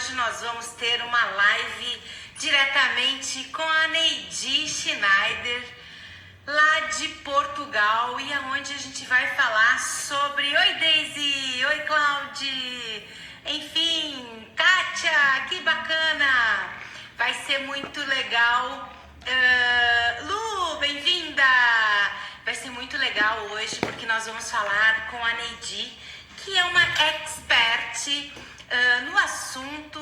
hoje nós vamos ter uma live diretamente com a Neidi Schneider, lá de Portugal, e aonde a gente vai falar sobre... Oi, Daisy! Oi, Cláudia! Enfim, Kátia, que bacana! Vai ser muito legal. Lu, bem-vinda! Vai ser muito legal hoje, porque nós vamos falar com a Neidi, que é uma expert no assunto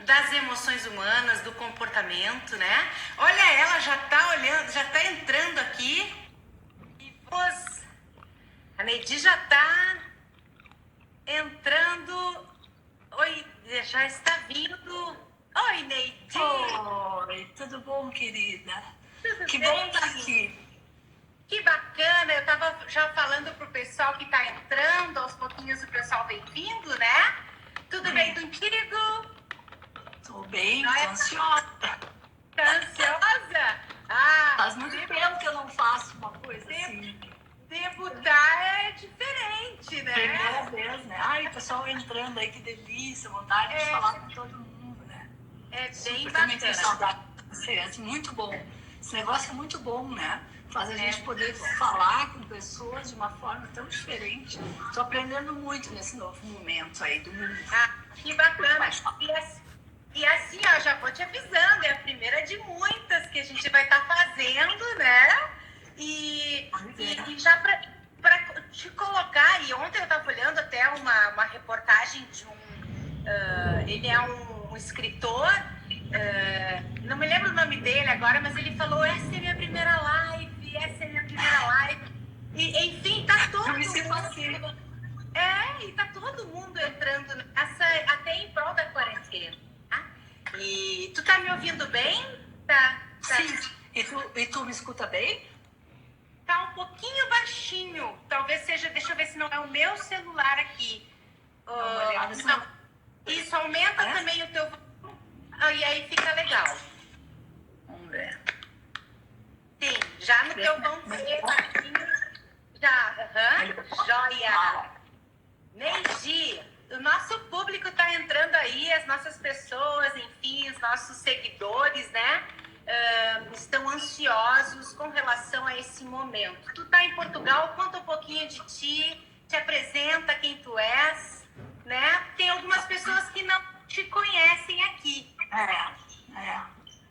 das emoções humanas, do comportamento, né? Olha, ela já tá olhando, já tá entrando aqui. E a Neidi já tá entrando. Oi, já está vindo. Oi, Neidi. Oi, tudo bom, querida? Que bom estar aqui. Que bacana, eu tava já falando pro pessoal que tá entrando, aos pouquinhos o pessoal vem vindo, né? Tudo bem contigo? Tô bem, tô ansiosa. Tá ansiosa? Faz muito tempo que eu não faço uma coisa assim. Debutar é diferente, né? Primeira vez, né? Ai, o pessoal entrando aí, que delícia, vontade de falar com todo mundo, né? É bem também tenho bacana. saudade de vocês, muito bom. Esse negócio é muito bom, né? Faz a gente poder falar com pessoas de uma forma tão diferente. Tô aprendendo muito nesse novo momento aí do mundo. Que bacana. E assim, ó, já vou te avisando, é a primeira de muitas que a gente vai estar fazendo, né? E já para te colocar, e ontem eu estava olhando até uma reportagem de ele é um escritor, não me lembro o nome dele agora, mas ele falou, essa é minha primeira live. E, enfim, tá todo mundo... e tá todo mundo entrando nessa, até em prol da quarentena. Tá? E tu tá me ouvindo bem? Tá. Sim. E tu me escuta bem? Tá um pouquinho baixinho. Talvez seja, deixa eu ver se não é o meu celular aqui. Isso, aumenta também o teu volume. E aí fica legal. Vamos ver. Sim, já no teu volume baixinho. Já, joia. Neidi, o nosso público tá entrando aí, as nossas pessoas, enfim, os nossos seguidores, né? Estão ansiosos com relação a esse momento. Tu tá em Portugal, conta um pouquinho de ti, te apresenta quem tu és, né? Tem algumas pessoas que não te conhecem aqui.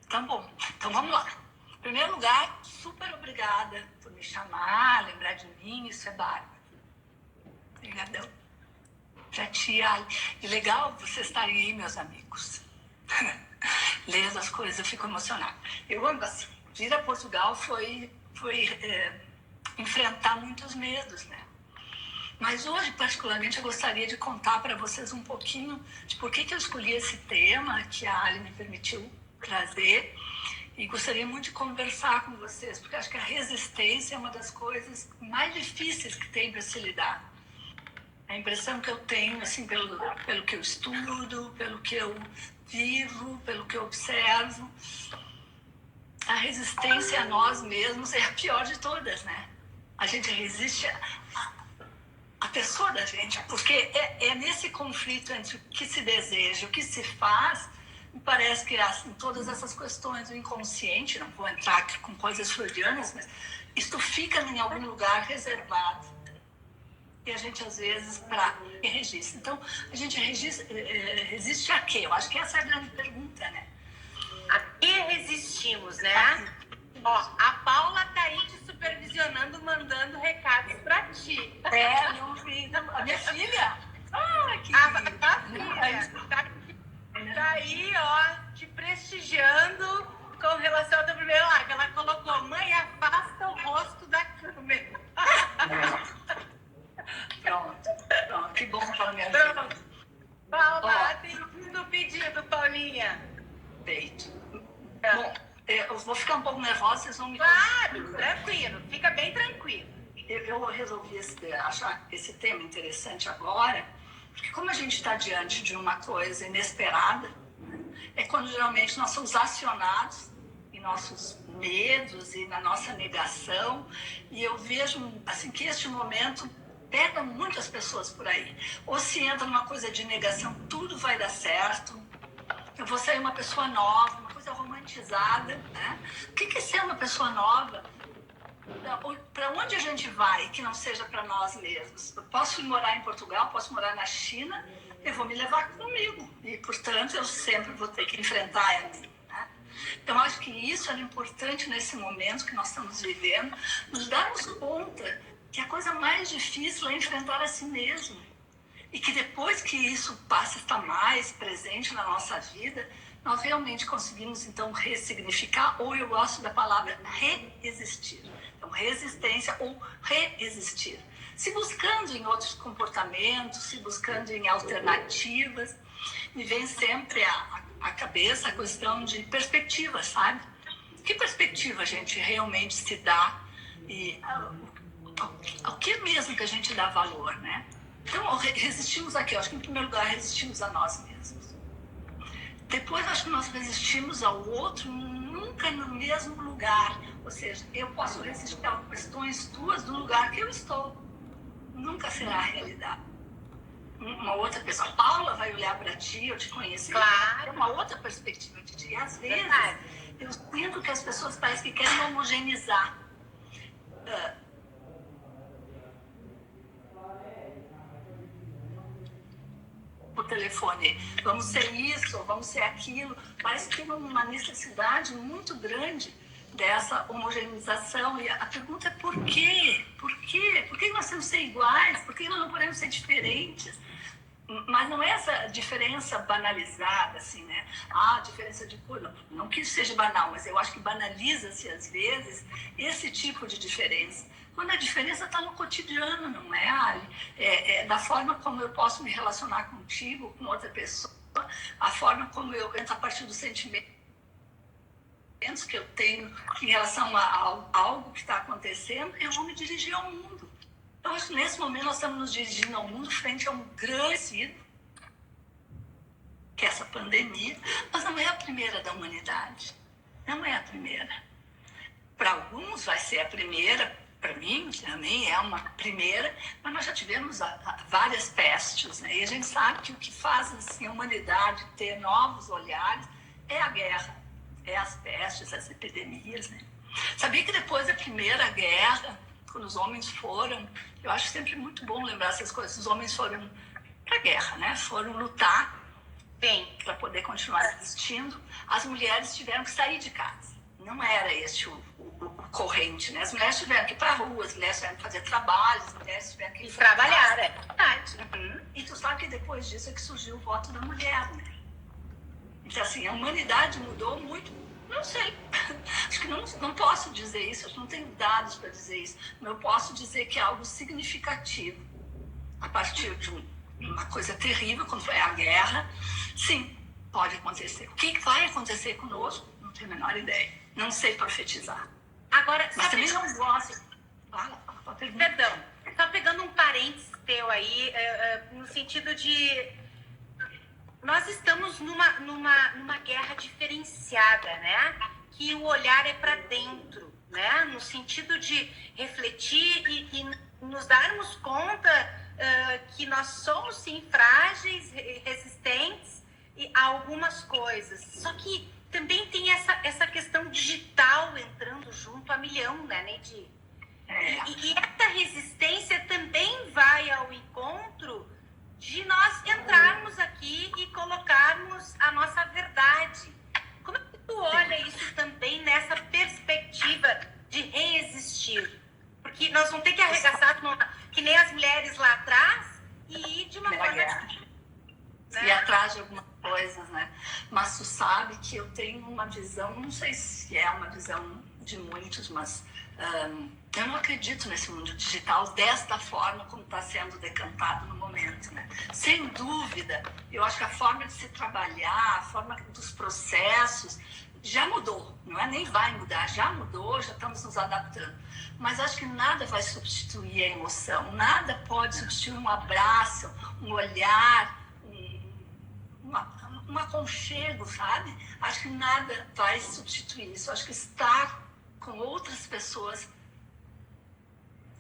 Tá bom. Então vamos lá. Em primeiro lugar, super obrigada por me chamar, lembrar de mim, isso é bárbaro. Obrigadão. Pra tia. E legal vocês estarem aí, meus amigos. Lendo as coisas, eu fico emocionada. Eu amo assim. Vir a Portugal foi enfrentar muitos medos, né? Mas hoje, particularmente, eu gostaria de contar para vocês um pouquinho de por que eu escolhi esse tema que a Ali me permitiu trazer. E gostaria muito de conversar com vocês, porque acho que a resistência é uma das coisas mais difíceis que tem para se lidar. A impressão que eu tenho, assim, pelo que eu estudo, pelo que eu vivo, pelo que eu observo, a resistência a nós mesmos é a pior de todas, né? A gente resiste a pessoa da gente, porque é nesse conflito entre o que se deseja e o que se faz. Me parece que assim, todas essas questões do inconsciente, não vou entrar aqui com coisas freudianas, mas isto fica em algum lugar reservado. E a gente, às vezes, resiste. Então, a gente resiste a quê? Eu acho que essa é a grande pergunta, né? A que resistimos, né? Ó, a Paula tá aí te supervisionando, mandando recados pra ti. Meu filho. A minha filha? Que a filha. Tá aí, ó, te prestigiando com relação ao teu primeiro like. Ela colocou, mãe, afasta o rosto da câmera. Pronto. Que bom para minha vida. Pronto. Paula, atendido o pedido, Paulinha. Feito. Bom, eu vou ficar um pouco nervosa, vocês vão me... Claro, tranquilo. Fica bem tranquilo. Eu resolvi achar esse tema interessante agora, porque como a gente está diante de uma coisa inesperada, é quando geralmente nós somos acionados em nossos medos e na nossa negação, e eu vejo assim, que este momento pega muitas pessoas por aí. Ou se entra numa coisa de negação, tudo vai dar certo. Eu vou ser uma pessoa nova, uma coisa romantizada, né? O que é ser uma pessoa nova? Para onde a gente vai que não seja para nós mesmos? Eu posso ir morar em Portugal, posso morar na China, eu vou me levar comigo. E, portanto, eu sempre vou ter que enfrentar a mim. Né? Então, acho que isso era importante nesse momento que nós estamos vivendo, nos darmos conta que a coisa mais difícil é enfrentar a si mesmo. E que depois que isso passa a estar mais presente na nossa vida, nós realmente conseguimos, então, ressignificar, ou eu gosto da palavra reexistir. Então, resistência ou reexistir. Se buscando em outros comportamentos, se buscando em alternativas, me vem sempre à cabeça a questão de perspectiva, sabe? Que perspectiva a gente realmente se dá e ao que mesmo que a gente dá valor, né? Então, resistimos aqui. Eu acho que, em primeiro lugar, resistimos a nós mesmos. Depois, acho que nós resistimos ao outro, nunca no mesmo lugar. Ou seja, eu posso resistir a questões tuas do lugar que eu estou. Nunca será a realidade. Uma outra pessoa, a Paula vai olhar para ti, eu te conheci. Claro. É uma outra perspectiva de ti. E, às vezes, eu sinto que as pessoas parecem que querem homogeneizar. Por telefone, vamos ser isso, vamos ser aquilo. Parece que tem uma necessidade muito grande dessa homogeneização. E a pergunta é por quê? Por quê? Por que nós temos que ser iguais? Por que nós não podemos ser diferentes? Mas não é essa diferença banalizada, assim, né? Ah, diferença de cor. Não que isso seja banal, mas eu acho que banaliza-se, às vezes, esse tipo de diferença. Quando a diferença está no cotidiano, não é, Ali? É da forma como eu posso me relacionar contigo, com outra pessoa, a forma como eu entro a partir dos sentimentos que eu tenho em relação a algo que está acontecendo, eu vou me dirigir ao mundo. Eu acho que nesse momento nós estamos nos dirigindo ao mundo frente a um grande desafio, que é essa pandemia, mas não é a primeira da humanidade. Não é a primeira. Para alguns vai ser a primeira, para mim também é uma primeira, mas nós já tivemos várias pestes, né? E a gente sabe que o que faz assim, a humanidade ter novos olhares é a guerra, é as pestes, as epidemias, né? Sabia que depois da Primeira Guerra, quando os homens foram, eu acho sempre muito bom lembrar essas coisas, os homens foram para a guerra, né? Foram lutar para poder continuar existindo, as mulheres tiveram que sair de casa. Não era este o corrente, né? As mulheres tiveram que ir para a rua, as mulheres tiveram que fazer trabalho, as mulheres tiveram que ir trabalhar, é verdade. E tu sabe que depois disso é que surgiu o voto da mulher, né? Então, assim, a humanidade mudou muito. Não sei. Acho que não posso dizer isso, acho que não tenho dados para dizer isso. Mas eu posso dizer que é algo significativo. A partir de uma coisa terrível, como foi a guerra, sim, pode acontecer. O que vai acontecer conosco? Não tenho a menor ideia. Não sei profetizar. Agora, mas também não gosto. Perdão, só pegando um parênteses teu aí, no sentido de nós estamos numa guerra diferenciada, né? Que o olhar é para dentro, né? No sentido de refletir e nos darmos conta que nós somos sim frágeis, resistentes a algumas coisas. Só que também tem essa questão digital entrando junto a milhão, né, Neide? E essa resistência também vai ao encontro de nós entrarmos aqui e colocarmos a nossa verdade. Como é que tu olha isso também nessa perspectiva de resistir? Porque nós vamos ter que arregaçar que nem as mulheres lá atrás e ir de uma forma... Né? E atrás de algumas coisas, né? Mas tu sabe que eu tenho uma visão, não sei se é uma visão de muitos, mas eu não acredito nesse mundo digital desta forma como está sendo decantado no momento, né? Sem dúvida, eu acho que a forma de se trabalhar, a forma dos processos já mudou, não é? Nem vai mudar, já mudou, já estamos nos adaptando. Mas acho que nada vai substituir a emoção, nada pode substituir um abraço, um olhar, um aconchego, sabe? Acho que nada vai substituir isso. Acho que estar com outras pessoas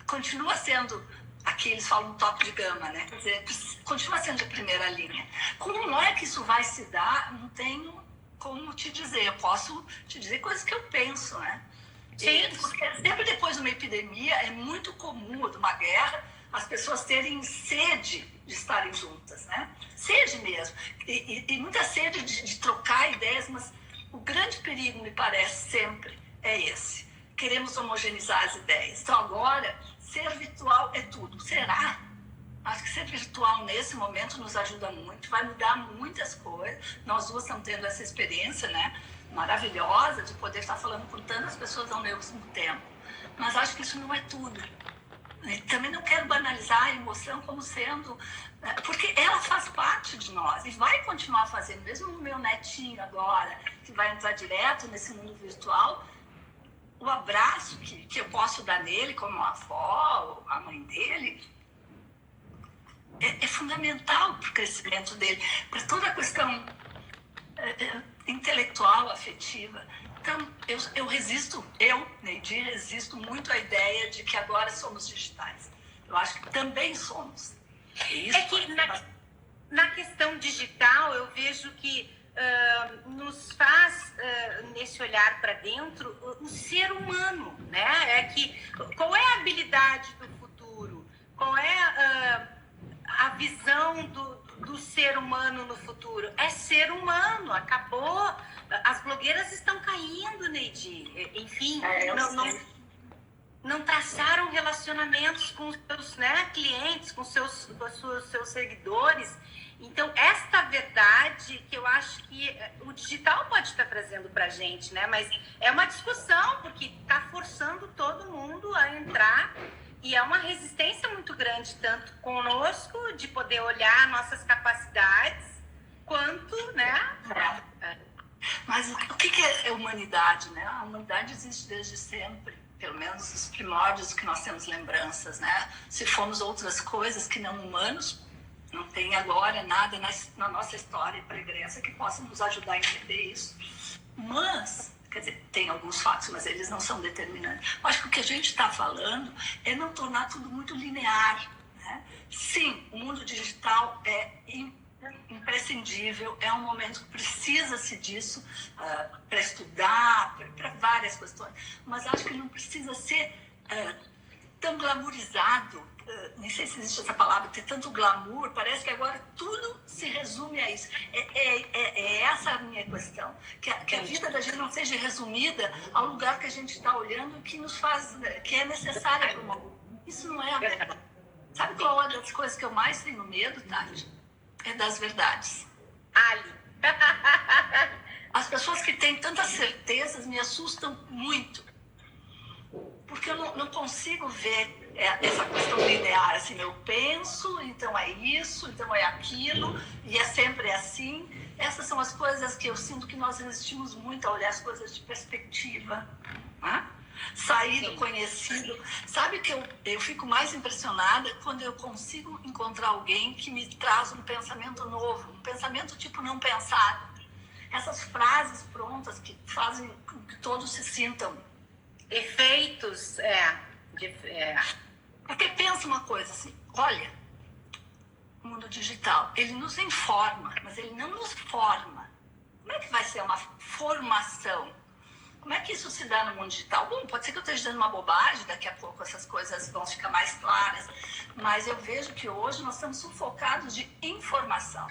continua sendo aqui eles falam toque de gama, né? Quer dizer, continua sendo de primeira linha. Como é que isso vai se dar? Não tenho como te dizer. Eu posso te dizer coisas que eu penso, né? Porque sempre depois de uma epidemia é muito comum, de uma guerra, as pessoas terem sede de estarem juntas, né? Sede mesmo. E muita sede de trocar ideias, mas o grande perigo, me parece, sempre é esse. Queremos homogeneizar as ideias. Então, agora, ser virtual é tudo. Será? Acho que ser virtual, nesse momento, nos ajuda muito. Vai mudar muitas coisas. Nós duas estamos tendo essa experiência, né? Maravilhosa de poder estar falando com tantas pessoas ao mesmo tempo. Mas acho que isso não é tudo. E também não quero banalizar a emoção como sendo... Porque ela faz parte de nós e vai continuar fazendo. Mesmo o meu netinho agora, que vai entrar direto nesse mundo virtual, o abraço que eu posso dar nele, como a avó, a mãe dele, é fundamental para o crescimento dele, para toda a questão intelectual, afetiva. Então, eu resisto, Neidi, resisto muito à ideia de que agora somos digitais. Eu acho que também somos. É que na questão digital, eu vejo que nos faz, nesse olhar para dentro, o ser humano, né? Qual é a habilidade do futuro? Qual é a visão do ser humano no futuro? É ser humano, acabou. As blogueiras estão caindo, Neidi. Enfim, não traçaram relacionamentos com os seus, né, clientes, com seus seguidores. Então, esta verdade que eu acho que o digital pode estar trazendo para a gente, né? Mas é uma discussão, porque está forçando todo mundo a entrar e é uma resistência muito grande, tanto conosco, de poder olhar nossas capacidades, quanto, né? Mas o que é humanidade, né? A humanidade existe desde sempre. Pelo menos os primórdios que nós temos lembranças, né? Se formos outras coisas que não humanos, não tem agora nada na nossa história pregressa que possa nos ajudar a entender isso. Mas, quer dizer, tem alguns fatos, mas eles não são determinantes. Eu acho que o que a gente está falando é não tornar tudo muito linear, né? Sim, o mundo digital é imprescindível, é um momento que precisa-se disso para estudar, para várias questões, mas acho que não precisa ser tão glamourizado, nem sei se existe essa palavra, ter tanto glamour, parece que agora tudo se resume a isso. É essa a minha questão, que a vida da gente não seja resumida ao lugar que a gente está olhando e que nos faz, que é necessária para uma... Isso não é a verdade. Sabe qual é uma das coisas que eu mais tenho medo, Tati? É das verdades. Ali. As pessoas que têm tantas certezas me assustam muito. Porque eu não consigo ver essa questão linear. Assim, eu penso, então é isso, então é aquilo, e é sempre assim. Essas são as coisas que eu sinto que nós resistimos muito a olhar as coisas de perspectiva. Né? Sair do conhecido. Sabe que eu fico mais impressionada quando eu consigo encontrar alguém que me traz um pensamento novo, um pensamento tipo não pensado. Essas frases prontas que fazem com que todos se sintam. Efeitos, Porque pensa uma coisa assim, olha, o mundo digital, ele nos informa, mas ele não nos forma. Como é que vai ser uma formação? Como é que isso se dá no mundo digital? Bom, pode ser que eu esteja dando uma bobagem, daqui a pouco essas coisas vão ficar mais claras, mas eu vejo que hoje nós estamos sufocados de informação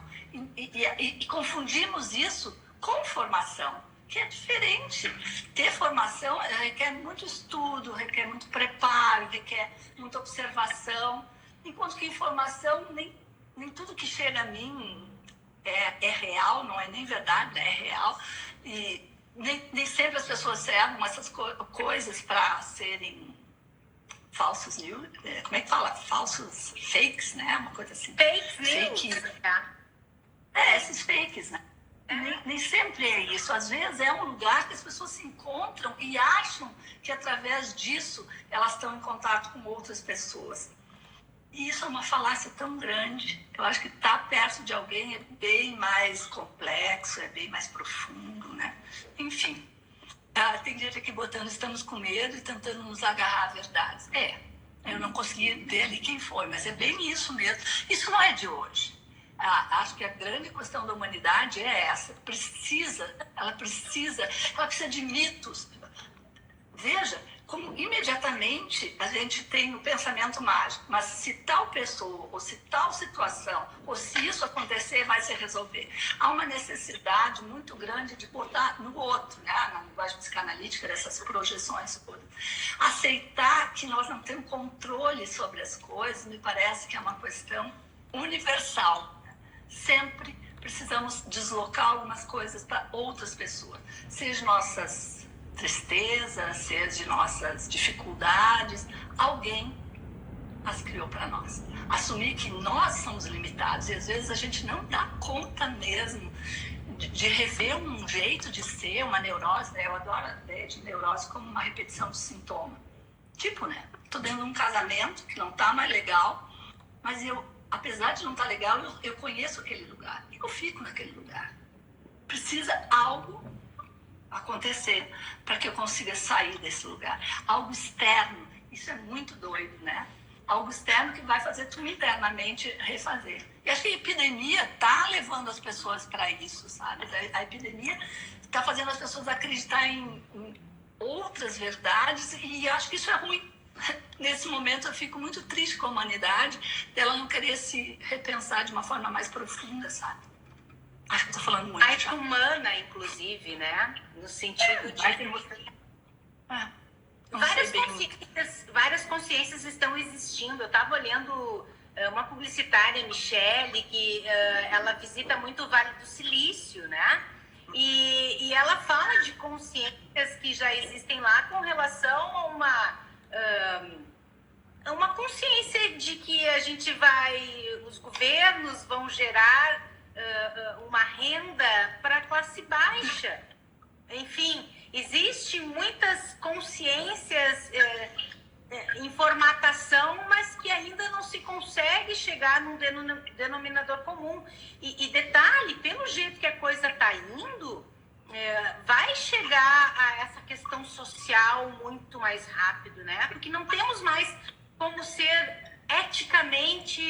e confundimos isso com formação, que é diferente. Ter formação requer muito estudo, requer muito preparo, requer muita observação, enquanto que informação, nem tudo que chega a mim é real, não é nem verdade, é real, e nem sempre as pessoas servem essas coisas para serem falsos news, como é que fala? Falsos fakes, né? Uma coisa assim. Fake news. Esses fakes, né? Nem sempre é isso. Às vezes é um lugar que as pessoas se encontram e acham que através disso elas estão em contato com outras pessoas. E isso é uma falácia tão grande. Eu acho que estar perto de alguém é bem mais complexo, é bem mais profundo, né? Enfim, tem gente aqui botando, estamos com medo e tentando nos agarrar a verdades. Eu não consegui ver ali quem foi, mas é bem isso mesmo. Isso não é de hoje. Acho que a grande questão da humanidade é essa. Ela precisa de mitos. Veja, como imediatamente a gente tem o pensamento mágico, mas se tal pessoa, ou se tal situação, ou se isso acontecer, vai se resolver. Há uma necessidade muito grande de botar no outro, né? Na linguagem psicanalítica, dessas projeções todas. Aceitar que nós não temos controle sobre as coisas, me parece que é uma questão universal. Sempre precisamos deslocar algumas coisas para outras pessoas, seja nossas tristezas, seja de nossas dificuldades, alguém as criou para nós. Assumir que nós somos limitados e às vezes a gente não dá conta mesmo de rever um jeito de ser, uma neurose, né? Eu adoro a ideia de neurose como uma repetição de sintoma. Tipo, né? Tô dentro de um casamento que não tá mais legal, mas apesar de não estar legal, eu conheço aquele lugar. Eu fico naquele lugar. Precisa algo acontecer para que eu consiga sair desse lugar. Algo externo. Isso é muito doido, né? Algo externo que vai fazer tu internamente refazer. E acho que a epidemia está levando as pessoas para isso, sabe? A epidemia está fazendo as pessoas acreditar em outras verdades e acho que isso é ruim. Nesse momento eu fico muito triste com a humanidade dela não querer se repensar de uma forma mais profunda, sabe? Acho que estou falando muito. Mais humana, inclusive, né? No sentido de... Várias consciências estão existindo. Eu estava olhando uma publicitária, Michele, que ela visita muito o Vale do Silício, né? E ela fala de consciências que já existem lá com relação a uma consciência de que a gente os governos vão gerar uma renda para a classe baixa. Enfim, existem muitas consciências em formatação, mas que ainda não se consegue chegar num denominador comum. E detalhe, pelo jeito que a coisa está indo, vai chegar a essa questão social muito mais rápido, né? Porque não temos mais como ser eticamente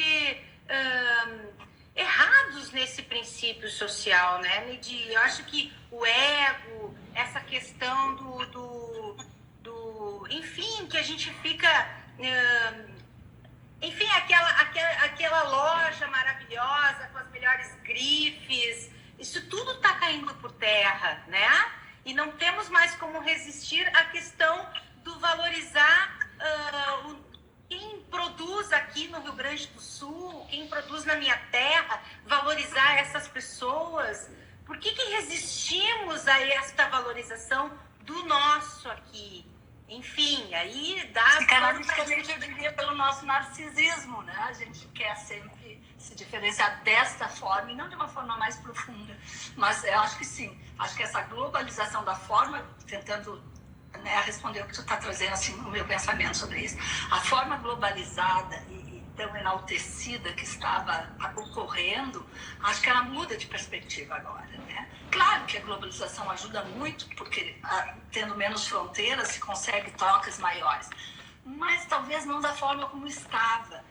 errados nesse princípio social, né, Lidy? Eu acho que o ego, essa questão enfim, que a gente fica... enfim, aquela loja maravilhosa com as melhores grifes, isso tudo está caindo por terra, né? E não temos mais como resistir à questão do valorizar quem produz aqui no Rio Grande do Sul, quem produz na minha terra, valorizar essas pessoas. Por que resistimos a esta valorização do nosso aqui? Enfim, aí dá... Psicanaliticamente, eu diria pelo nosso narcisismo, né? A gente quer sempre se diferenciar desta forma e não de uma forma mais profunda. Mas eu acho que sim. Acho que essa globalização da forma, tentando... né, responder o que tu está trazendo, assim, o meu pensamento sobre isso. A forma globalizada e tão enaltecida que estava ocorrendo, acho que ela muda de perspectiva agora, né? Claro que a globalização ajuda muito, porque tendo menos fronteiras se consegue trocas maiores, mas talvez não da forma como estava.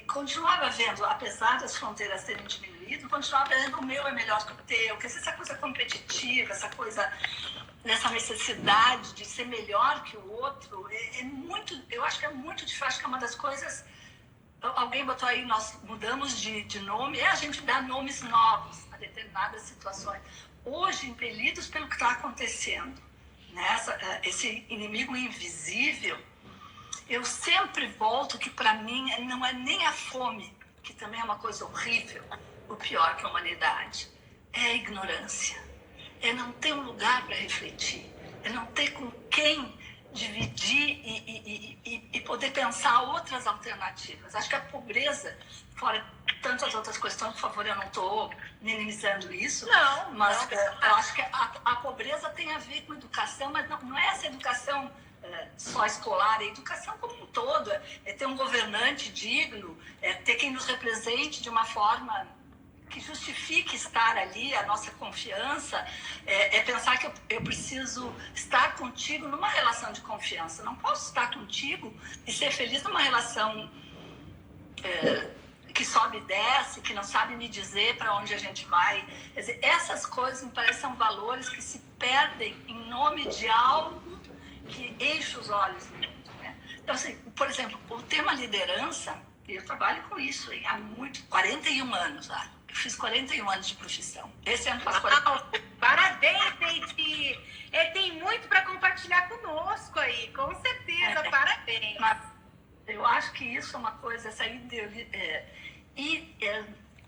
Continuava havendo, apesar das fronteiras terem diminuído, continuava havendo o meu é melhor que o teu, que essa coisa competitiva, essa coisa... nessa necessidade de ser melhor que o outro, eu acho que é muito difícil. Acho que é uma das coisas, alguém botou aí, nós mudamos de nome, a gente dá nomes novos a determinadas situações. Hoje, impelidos pelo que está acontecendo, né? Esse inimigo invisível, eu sempre volto que para mim não é nem a fome, que também é uma coisa horrível, o pior que a humanidade, é a ignorância. É não ter um lugar para refletir, é não ter com quem dividir e poder pensar outras alternativas. Acho que a pobreza, fora tantas outras questões, por favor, eu não estou minimizando isso, mas eu acho que a pobreza tem a ver com educação, mas não é essa educação só escolar, é educação como um todo, é ter um governante digno, é ter quem nos represente de uma forma que justifique estar ali, a nossa confiança, é pensar que eu preciso estar contigo numa relação de confiança. Não posso estar contigo e ser feliz numa relação que sobe e desce, que não sabe me dizer para onde a gente vai. Quer dizer, essas coisas me parecem são valores que se perdem em nome de algo que enche os olhos do mundo, né? Então, assim, por exemplo, o tema liderança, eu trabalho com isso há 41 anos já. Eu fiz 41 anos de profissão. Esse ano faz 41. Parabéns, Neide! Tem muito para compartilhar conosco aí, com certeza, parabéns. Mas eu acho que isso é uma coisa, essa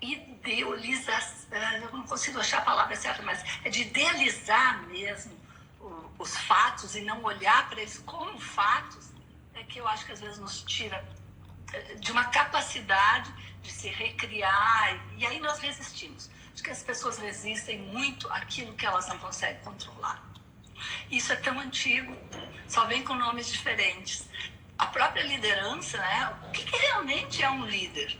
idealização, eu não consigo achar a palavra certa, mas é de idealizar mesmo os fatos e não olhar para eles como fatos, é que eu acho que às vezes nos tira de uma capacidade de se recriar, e aí nós resistimos. Acho que as pessoas resistem muito àquilo que elas não conseguem controlar. Isso é tão antigo, só vem com nomes diferentes. A própria liderança, né? O que realmente é um líder?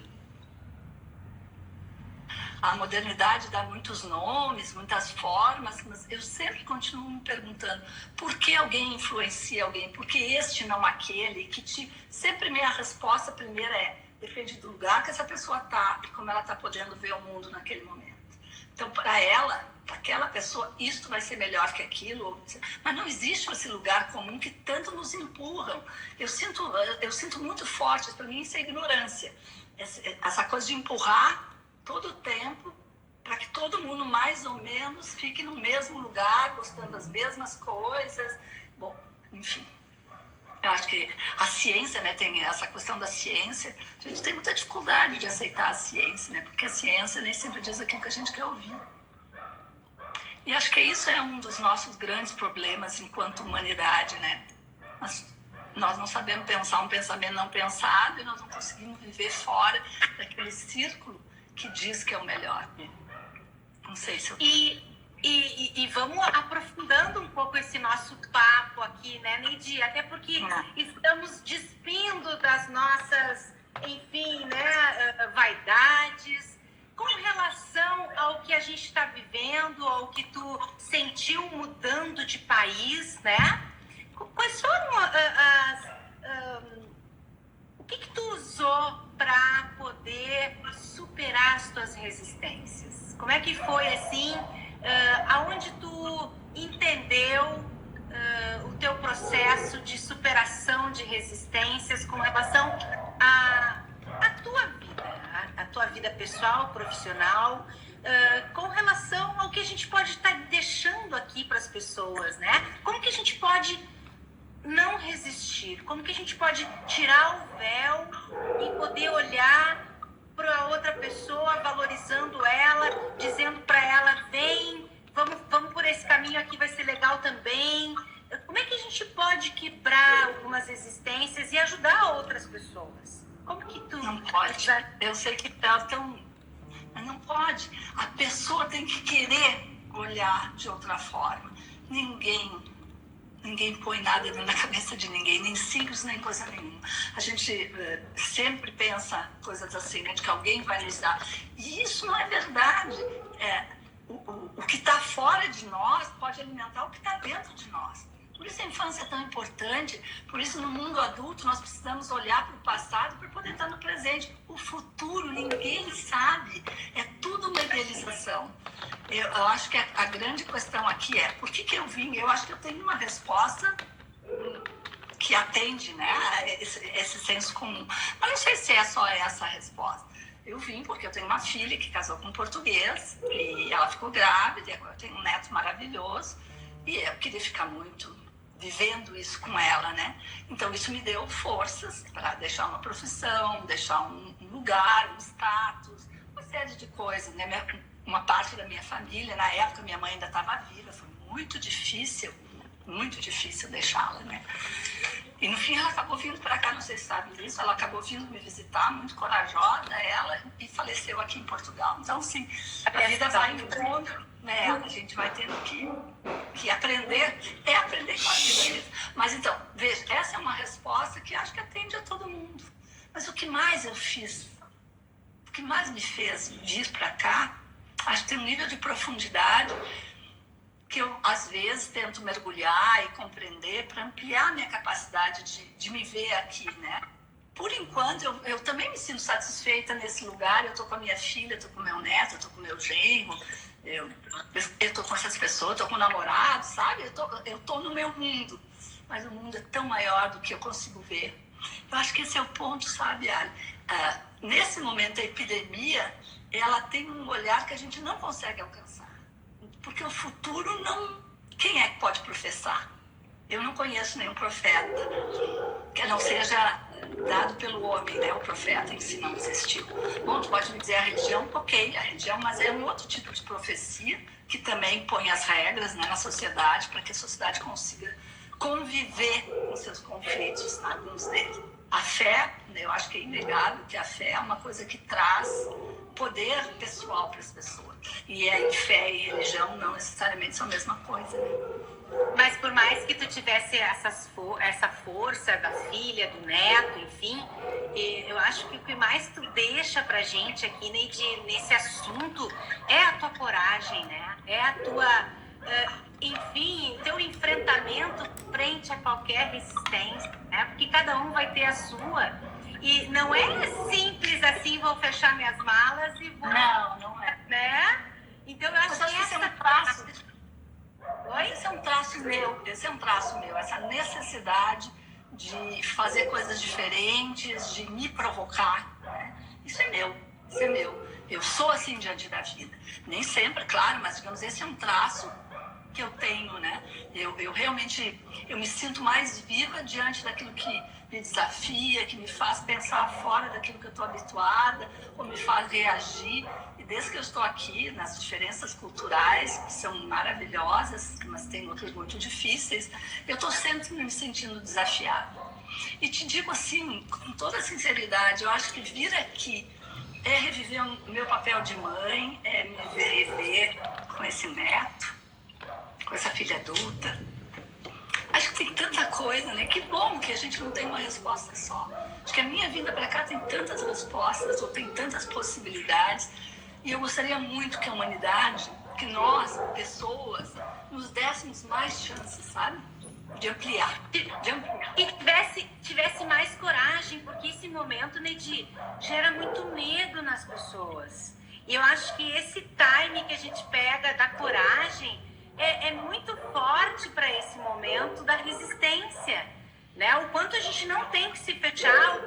A modernidade dá muitos nomes, muitas formas, mas eu sempre continuo me perguntando por que alguém influencia alguém, por que este não aquele, sempre minha resposta primeira depende do lugar que essa pessoa está e como ela está podendo ver o mundo naquele momento. Então, para ela, para aquela pessoa, isto vai ser melhor que aquilo, mas não existe esse lugar comum que tanto nos empurram. Eu sinto muito forte, para mim isso é ignorância, essa coisa de empurrar todo o tempo para que todo mundo mais ou menos fique no mesmo lugar, gostando das mesmas coisas. Bom, enfim, eu acho que a ciência, né, tem essa questão da ciência. A gente tem muita dificuldade de aceitar a ciência, né, porque a ciência nem sempre diz aquilo que a gente quer ouvir. E acho que isso é um dos nossos grandes problemas enquanto humanidade, né? Nós não sabemos pensar um pensamento não pensado e nós não conseguimos viver fora daquele círculo que diz que é o melhor. Não sei se eu... E vamos aprofundando um pouco esse nosso papo aqui, né, Neide? Até porque estamos despindo das nossas, enfim, né, vaidades, com relação ao que a gente está vivendo, ao que tu sentiu mudando de país, né? Quais foram o que tu usou para poder superar as tuas resistências? Como é que foi, assim, aonde tu entendeu o teu processo de superação de resistências com relação à tua vida pessoal, profissional, com relação ao que a gente pode estar deixando aqui para as pessoas, né? Como que a gente pode não resistir? Como que a gente pode tirar o véu e poder olhar para outra pessoa, valorizando ela, dizendo para ela, vem, vamos por esse caminho aqui, vai ser legal também. Como é que a gente pode quebrar algumas resistências e ajudar outras pessoas? Como que tu... Não pode. Eu sei que elas estão... Mas não pode. A pessoa tem que querer olhar de outra forma. Ninguém põe nada na cabeça de ninguém, nem signos, nem coisa nenhuma. A gente sempre pensa coisas assim, né, de que alguém vai nos dar. E isso não é verdade. O que está fora de nós pode alimentar o que está dentro de nós. Por isso a infância é tão importante, por isso no mundo adulto nós precisamos olhar para o passado para poder estar no presente. O futuro ninguém sabe, é tudo uma idealização. Eu acho que a grande questão aqui é, por que eu vim? Eu acho que eu tenho uma resposta que atende, né, esse senso comum. Mas não sei se é só essa a resposta. Eu vim porque eu tenho uma filha que casou com um português e ela ficou grávida e agora eu tenho um neto maravilhoso e eu queria ficar muito vivendo isso com ela, né? Então isso me deu forças para deixar uma profissão, deixar um lugar, um status, uma série de coisas, né? Uma parte da minha família, na época minha mãe ainda estava viva, foi muito difícil deixá-la, né? E no fim ela acabou vindo para cá, não sei se sabe disso, ela acabou vindo me visitar, muito corajosa ela, e faleceu aqui em Portugal. Então, sim, a vida vai em encontro, né? A gente vai tendo que aprender, aprender com a vida mesmo. Mas então, veja, essa é uma resposta que acho que atende a todo mundo. Mas o que mais eu fiz que mais me fez vir para cá, acho que tem um nível de profundidade que eu, às vezes, tento mergulhar e compreender para ampliar a minha capacidade de me ver aqui, né? Por enquanto, eu também me sinto satisfeita nesse lugar. Eu estou com a minha filha, estou com o meu neto, estou com o meu genro, eu estou com essas pessoas, estou com o namorado, sabe? Eu tô no meu mundo, mas o mundo é tão maior do que eu consigo ver. Eu acho que esse é o ponto, sabe, Ali? Nesse momento, a epidemia, ela tem um olhar que a gente não consegue alcançar. Porque o futuro não... Quem é que pode professar? Eu não conheço nenhum profeta que não seja dado pelo homem, né? O profeta em si não existiu. Bom, tu pode me dizer a religião, ok, a religião, mas é um outro tipo de profecia que também põe as regras, né, na sociedade para que a sociedade consiga conviver com seus conflitos, alguns deles. A fé, eu acho que é inegável que a fé é uma coisa que traz poder pessoal para as pessoas. E aí fé e religião não necessariamente são a mesma coisa, né? Mas por mais que tu tivesse essa força da filha, do neto, enfim, eu acho que o que mais tu deixa pra gente aqui nesse assunto é a tua coragem, né? É a tua, enfim, teu enfrentamento frente a qualquer resistência, né? Porque cada um vai ter a sua. E não é simples assim, vou fechar minhas malas e vou... Não é. Né? Então eu acho que esse é um traço. Oi? Esse é um traço meu, essa necessidade de fazer coisas diferentes, de me provocar, né? Isso é meu. Eu sou assim diante da vida. Nem sempre, claro, mas digamos, esse é um traço que eu tenho, né? Eu realmente, eu me sinto mais viva diante daquilo que me desafia, que me faz pensar fora daquilo que eu estou habituada, ou me faz reagir. E desde que eu estou aqui, nas diferenças culturais, que são maravilhosas, mas tem outras muito difíceis, eu estou sempre me sentindo desafiada. E te digo assim, com toda sinceridade, eu acho que vir aqui é reviver o meu papel de mãe, é me ver com esse neto, com essa filha adulta. Acho que tem tanta coisa, né? Que bom que a gente não tem uma resposta só. Acho que a minha vinda para cá tem tantas respostas, ou tem tantas possibilidades. E eu gostaria muito que a humanidade, que nós, pessoas, nos dessemos mais chances, sabe? De ampliar. E tivesse mais coragem, porque esse momento, Neidi, gera muito medo nas pessoas. E eu acho que esse time que a gente pega da coragem é muito forte para esse momento da resistência, né? O quanto a gente não tem que se fechar,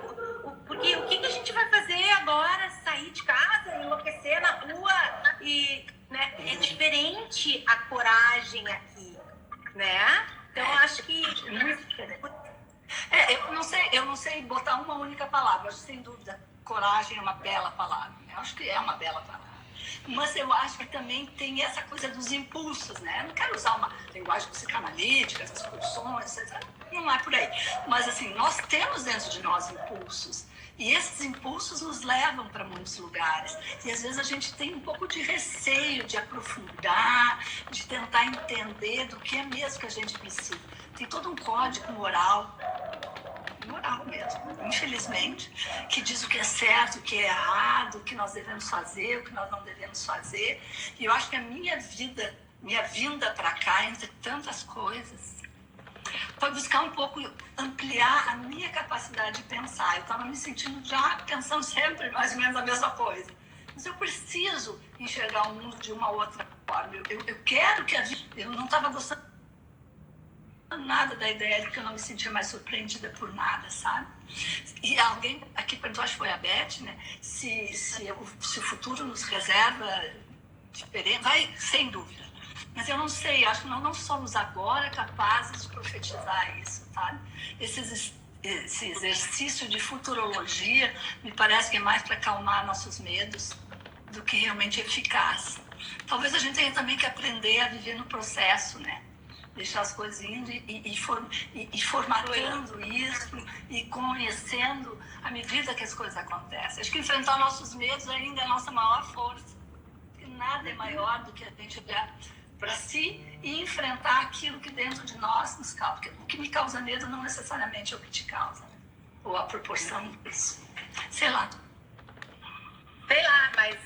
porque o que a gente vai fazer agora? Sair de casa, enlouquecer na rua, e, né? É diferente a coragem aqui, né? Então, eu acho que... Eu não sei botar uma única palavra, mas sem dúvida, coragem é uma bela palavra. Eu acho que é uma bela palavra. Mas eu acho que também tem essa coisa dos impulsos, né? Eu não quero usar uma linguagem psicanalítica, essas pulsões, etc. Não é por aí. Mas, assim, nós temos dentro de nós impulsos. E esses impulsos nos levam para muitos lugares. E, às vezes, a gente tem um pouco de receio de aprofundar, de tentar entender do que é mesmo que a gente precisa. Tem todo um código moral mesmo, infelizmente, que diz o que é certo, o que é errado, o que nós devemos fazer, o que nós não devemos fazer. E eu acho que a minha vinda para cá, entre tantas coisas, foi buscar um pouco ampliar a minha capacidade de pensar. Eu estava me sentindo já pensando sempre mais ou menos a mesma coisa. Mas eu preciso enxergar o mundo de uma outra forma. Eu quero que a vida... Eu não estava gostando nada da ideia de que eu não me sentia mais surpreendida por nada, sabe? E alguém aqui perguntou, acho que foi a Beth, né? Se o futuro nos reserva diferente, vai, sem dúvida. Mas eu não sei, acho que nós não somos agora capazes de profetizar isso, sabe? Esse exercício de futurologia me parece que é mais para acalmar nossos medos do que realmente eficaz. Talvez a gente tenha também que aprender a viver no processo, né? Deixar as coisas indo e formatando isso e conhecendo à medida que as coisas acontecem. Acho que enfrentar nossos medos ainda é a nossa maior força. Porque nada é maior do que a gente olhar para si e enfrentar aquilo que dentro de nós nos causa. Porque o que me causa medo não necessariamente é o que te causa, né? Ou a proporção disso. Sei lá. Sei lá, mas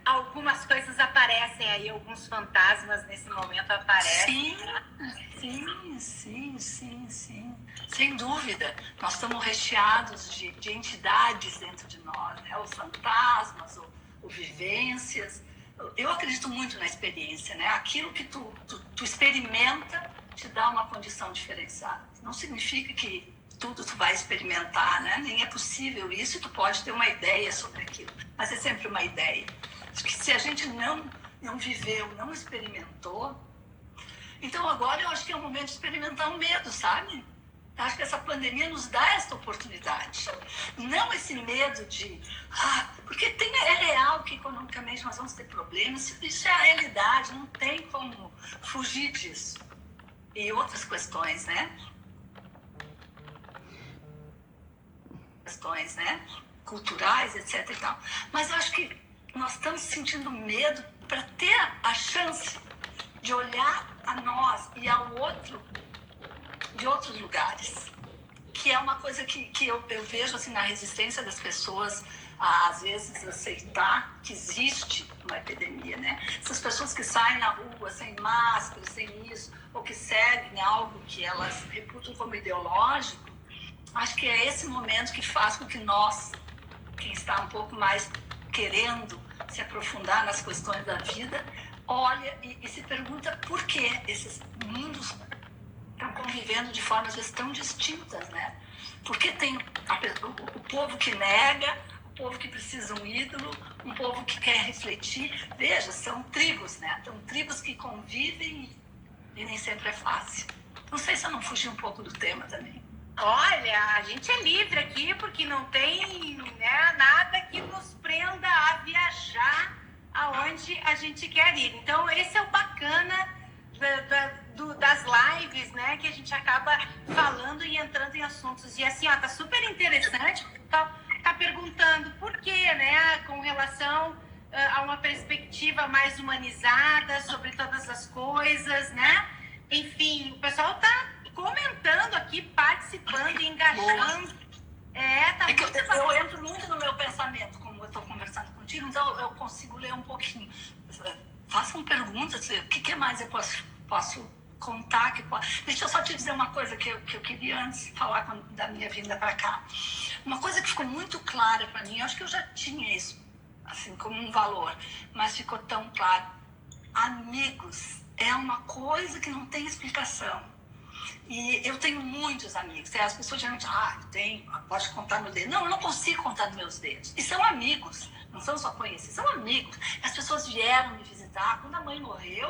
algumas coisas aparecem aí, alguns fantasmas nesse momento aparecem. Sim. Sem dúvida. Nós estamos recheados de entidades dentro de nós, né? Os fantasmas, ou vivências. Eu acredito muito na experiência, né? Aquilo que tu experimenta te dá uma condição diferenciada. Não significa que tudo tu vai experimentar, né? Nem é possível isso, e tu pode ter uma ideia sobre aquilo, mas é sempre uma ideia. Acho que se a gente não viveu, não experimentou, então agora eu acho que é o momento de experimentar o medo, sabe? Eu acho que essa pandemia nos dá essa oportunidade. Não esse medo de... porque é real que economicamente nós vamos ter problemas, isso é a realidade, não tem como fugir disso. E outras questões, né? Culturais, etc. E tal. Mas eu acho que nós estamos sentindo medo para ter a chance de olhar a nós e ao outro de outros lugares. Que é uma coisa que eu vejo assim, na resistência das pessoas a, às vezes, aceitar que existe uma epidemia, né? Essas pessoas que saem na rua sem máscara, sem isso, ou que seguem algo que elas reputam como ideológico, acho que é esse momento que faz com que nós, quem está um pouco mais querendo se aprofundar nas questões da vida, olha e se pergunta por que esses mundos estão convivendo de formas às vezes tão distintas, né? Porque tem o povo que nega, o povo que precisa de um ídolo, um povo que quer refletir. Veja, são tribos, né? São tribos que convivem e nem sempre é fácil. Não sei se eu não fugi um pouco do tema também. Olha, a gente é livre aqui porque não tem, né, nada que nos prenda a viajar aonde a gente quer ir. Então, esse é o bacana das lives, né, que a gente acaba falando e entrando em assuntos. E assim, ó, tá super interessante. Tá perguntando por quê, né, com relação a uma perspectiva mais humanizada sobre todas as coisas, né? Enfim, o pessoal tá comentando aqui, participando, engajando. Tá muito bacana. Eu entro muito no meu pensamento, como eu estou conversando contigo, então eu consigo ler um pouquinho. Façam perguntas, o que mais eu posso contar? Deixa eu só te dizer uma coisa que eu queria antes falar da minha vinda para cá. Uma coisa que ficou muito clara para mim, eu acho que eu já tinha isso, assim, como um valor, mas ficou tão claro. Amigos é uma coisa que não tem explicação. E eu tenho muitos amigos. As pessoas geralmente, pode contar no dedo. Não, eu não consigo contar nos meus dedos. E são amigos, não são só conhecidos, são amigos. As pessoas vieram me visitar. Quando a mãe morreu,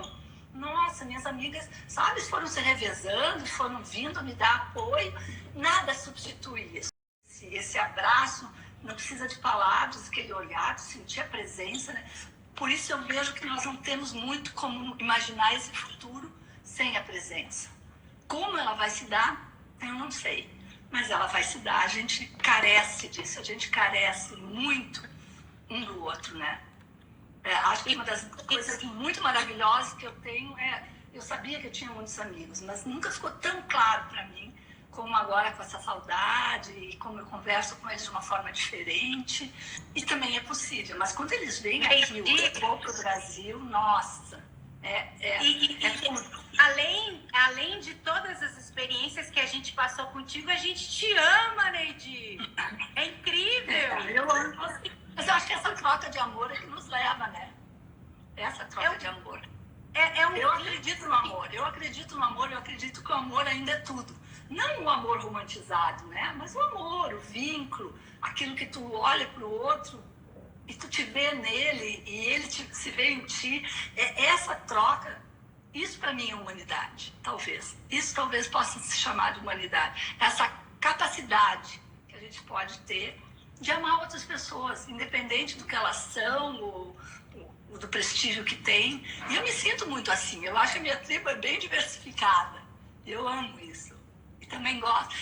nossa, minhas amigas, sabe, foram se revezando, foram vindo me dar apoio. Nada substitui isso. Esse abraço, não precisa de palavras, aquele olhar, de sentir a presença, né? Por isso eu vejo que nós não temos muito como imaginar esse futuro sem a presença. Como ela vai se dar, eu não sei. Mas ela vai se dar. A gente carece disso. A gente carece muito um do outro, né? Acho que uma das coisas muito maravilhosas que eu tenho é... Eu sabia que eu tinha muitos amigos, mas nunca ficou tão claro para mim como agora com essa saudade e como eu converso com eles de uma forma diferente. E também é possível. Mas quando eles vêm aqui, eu vou para o Brasil, nossa... Além de todas as experiências que a gente passou contigo, a gente te ama, Neide. É incrível. Eu amo você. Mas eu acho que essa troca de amor é que nos leva, né? Essa troca de amor. Eu acredito no amor. Eu acredito que o amor ainda é tudo. Não o amor romantizado, né? Mas o amor, o vínculo, aquilo que tu olha para o outro e tu te vê nele e ele se vê em ti. Essa troca, isso para mim é humanidade, talvez. Isso talvez possa se chamar de humanidade. Essa capacidade que a gente pode ter de amar outras pessoas, independente do que elas são ou do prestígio que tem. E eu me sinto muito assim. Eu acho que a minha tribo é bem diversificada. Eu amo isso. E também gosto.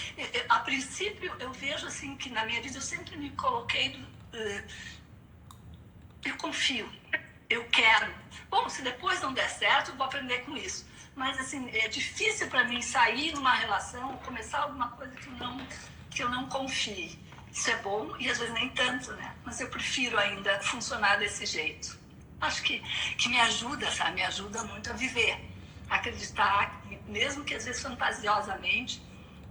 A princípio, eu vejo assim que na minha vida eu sempre me coloquei... Eu confio, eu quero. Bom, se depois não der certo, eu vou aprender com isso. Mas, assim, é difícil para mim sair numa relação, começar alguma coisa que eu não confie. Isso é bom e às vezes nem tanto, né? Mas eu prefiro ainda funcionar desse jeito. Acho que me ajuda, sabe? Me ajuda muito a viver. Acreditar, mesmo que às vezes fantasiosamente,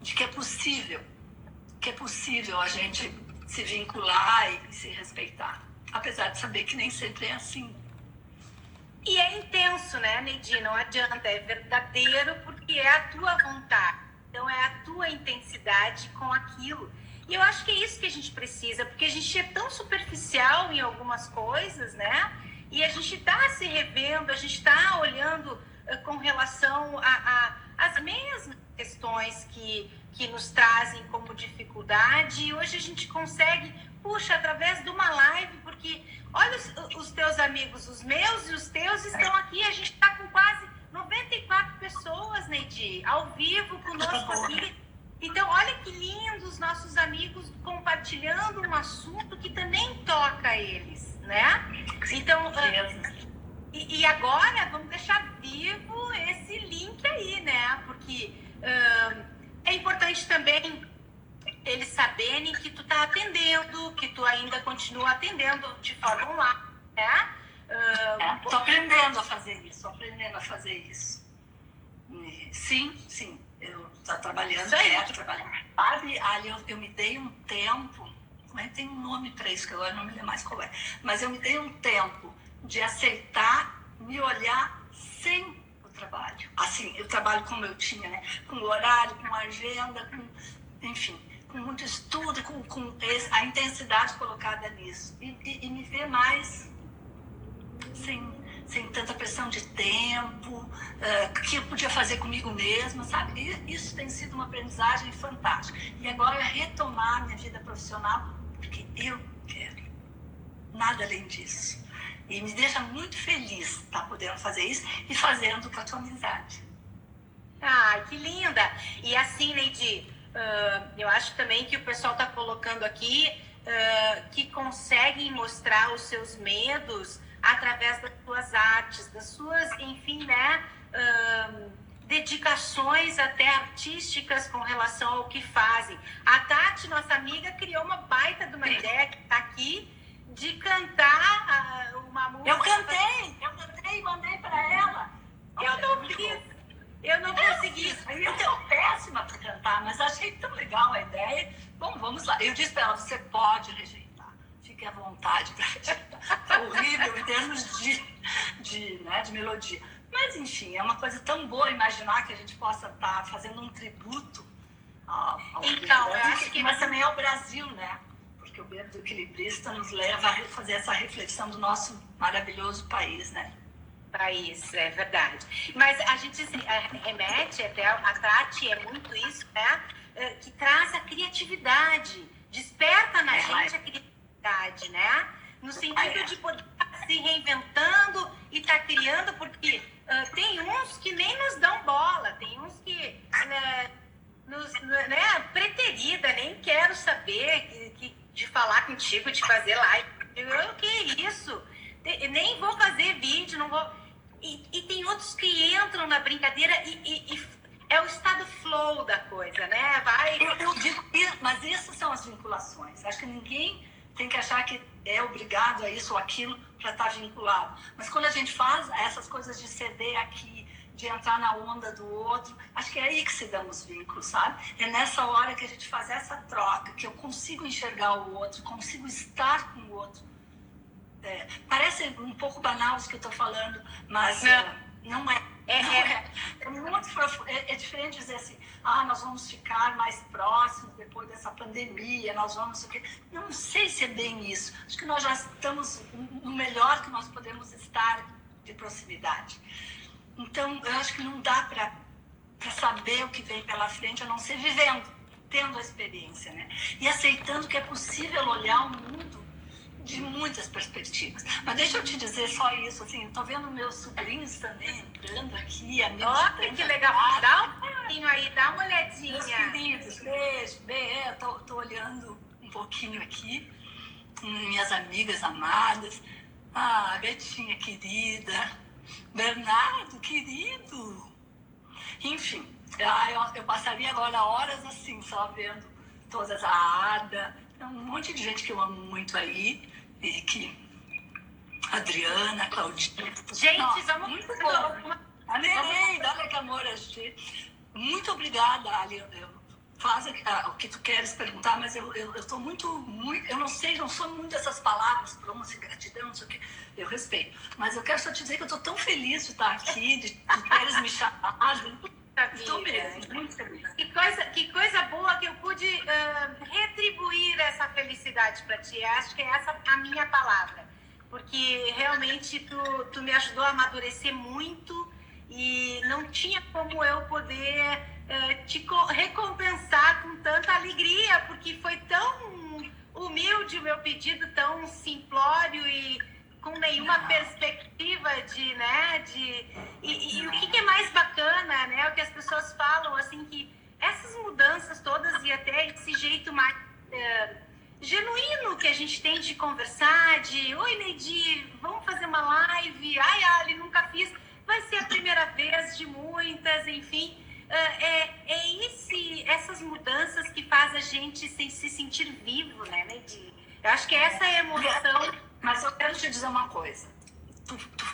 de que é possível a gente se vincular e se respeitar. Apesar de saber que nem sempre é assim. E é intenso, né, Neide? Não adianta, é verdadeiro porque é a tua vontade. Então é a tua intensidade com aquilo. E eu acho que é isso que a gente precisa, porque a gente é tão superficial em algumas coisas, né? E a gente está se revendo, a gente está olhando com relação às mesmas questões que nos trazem como dificuldade. E hoje a gente consegue, puxa, através de uma live, porque olha os teus amigos, os meus e os teus estão aqui, a gente está com quase 94 pessoas, Neide, ao vivo conosco aqui. Então, olha que lindo os nossos amigos compartilhando um assunto que também toca eles, né? Então, e agora vamos deixar vivo esse link aí, né? Porque é importante também eles saberem que tu tá atendendo, que tu ainda continua atendendo de forma online, né? Tô aprendendo a fazer isso, Sim, eu tô trabalhando, quero trabalhar. Sabe, Ali, eu me dei um tempo, tem um nome para isso, que agora não me lembro mais qual é, mas eu me dei um tempo de aceitar, me olhar sem o trabalho. Assim, eu trabalho como eu tinha, né? Com horário, com agenda, enfim, com muito estudo, com a intensidade colocada nisso. E me ver mais sem tanta pressão de tempo, que eu podia fazer comigo mesma, sabe? Isso tem sido uma aprendizagem fantástica. E agora retomar minha vida profissional, porque eu quero. Nada além disso. E me deixa muito feliz estar podendo fazer isso e fazendo com a tua amizade. Ai, que linda! E assim, Neide, eu acho também que o pessoal está colocando aqui que conseguem mostrar os seus medos através das suas artes, das suas, enfim, né, dedicações até artísticas com relação ao que fazem. A Tati, nossa amiga, criou uma baita de uma ideia que está aqui, de cantar uma música. Eu cantei e mandei para ela. Eu não consegui. Eu sou péssima para cantar, mas achei tão legal a ideia. Bom, vamos lá. Eu disse para ela, você pode rejeitar. Fique à vontade para rejeitar. É horrível em termos de melodia. Mas, enfim, é uma coisa tão boa imaginar que a gente possa estar fazendo um tributo ao então, eu acho que... Mas também ao Brasil, né? Porque o Bêbado Equilibrista nos leva a fazer essa reflexão do nosso maravilhoso país, né? País, é verdade. Mas a gente remete até a Tati, é muito isso, né? Que traz a criatividade, desperta na gente a criatividade, né? No sentido de poder estar se reinventando e estar criando, porque tem uns que nem nos dão bola, tem uns que preterida, nem quero saber de falar contigo, de fazer live. O que é isso? Nem vou fazer vídeo, não vou... E tem outros que entram na brincadeira e é o estado flow da coisa, né? Eu digo, mas essas são as vinculações. Acho que ninguém tem que achar que é obrigado a isso ou aquilo para estar vinculado. Mas quando a gente faz essas coisas de ceder aqui, de entrar na onda do outro, acho que é aí que se dão os vínculos, sabe? É nessa hora que a gente faz essa troca, que eu consigo enxergar o outro, consigo estar com o outro. Parece um pouco banal isso que eu estou falando, mas não é. É muito profundo. É diferente dizer assim, nós vamos ficar mais próximos depois dessa pandemia, nós vamos... Não sei se é bem isso. Acho que nós já estamos no melhor que nós podemos estar de proximidade. Então, eu acho que não dá para saber o que vem pela frente, a não ser vivendo, tendo a experiência, né? E aceitando que é possível olhar o mundo de muitas perspectivas. Mas deixa eu te dizer só isso, assim, eu tô vendo meus sobrinhos também entrando aqui. Olha que legal. Dá um pouquinho aí, dá uma olhadinha. Meus queridos, beijo. Tô olhando um pouquinho aqui. Minhas amigas amadas. Betinha querida. Bernardo, querido. Enfim, eu passaria agora horas assim, só vendo todas a Ada. Então, um monte de gente que eu amo muito aí, e que Adriana, Claudinha. Gente, nossa, vamos... muito bom. A Nereida, olha que amor achei. Muito obrigada, Ali. Faz o que tu queres perguntar, mas eu estou muito, eu não sei, não sou muito dessas palavras, bronze, gratidão, não sei o que, eu respeito. Mas eu quero só te dizer que eu estou tão feliz de estar aqui, de tu teres me chamado. Estou mesmo, muito feliz. Que coisa boa que eu pude retribuir essa felicidade para ti. Acho que é essa a minha palavra. Porque realmente tu me ajudou a amadurecer muito e não tinha como eu poder te recompensar com tanta alegria, porque foi tão humilde o meu pedido, tão simplório e com nenhuma perspectiva de, né, e o que é mais bacana, né, o que as pessoas falam, assim, que essas mudanças todas e até esse jeito mais genuíno que a gente tem de conversar, de, oi, Neidi, vamos fazer uma live, ai, Ali, nunca fiz, vai ser a primeira vez de muitas, enfim, essas mudanças que faz a gente se sentir vivo, né, Neidi? Eu acho que essa é a emoção. Mas eu quero te dizer uma coisa.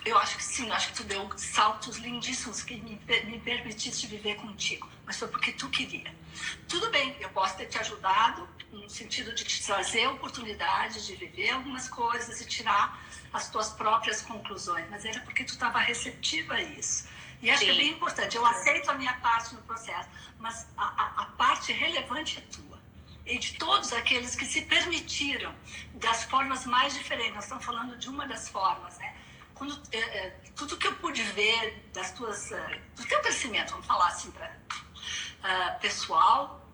Eu acho que sim, eu acho que tu deu saltos lindíssimos que me permitiste viver contigo. Mas foi porque tu queria. Tudo bem, eu posso ter te ajudado no sentido de te trazer a oportunidade de viver algumas coisas e tirar as tuas próprias conclusões. Mas era porque tu estava receptiva a isso. E acho que é bem importante. Eu aceito a minha parte no processo, mas a parte relevante é tua. E de todos aqueles que se permitiram, das formas mais diferentes. Nós estamos falando de uma das formas, né? Tudo que eu pude ver do teu crescimento, vamos falar assim, pessoal,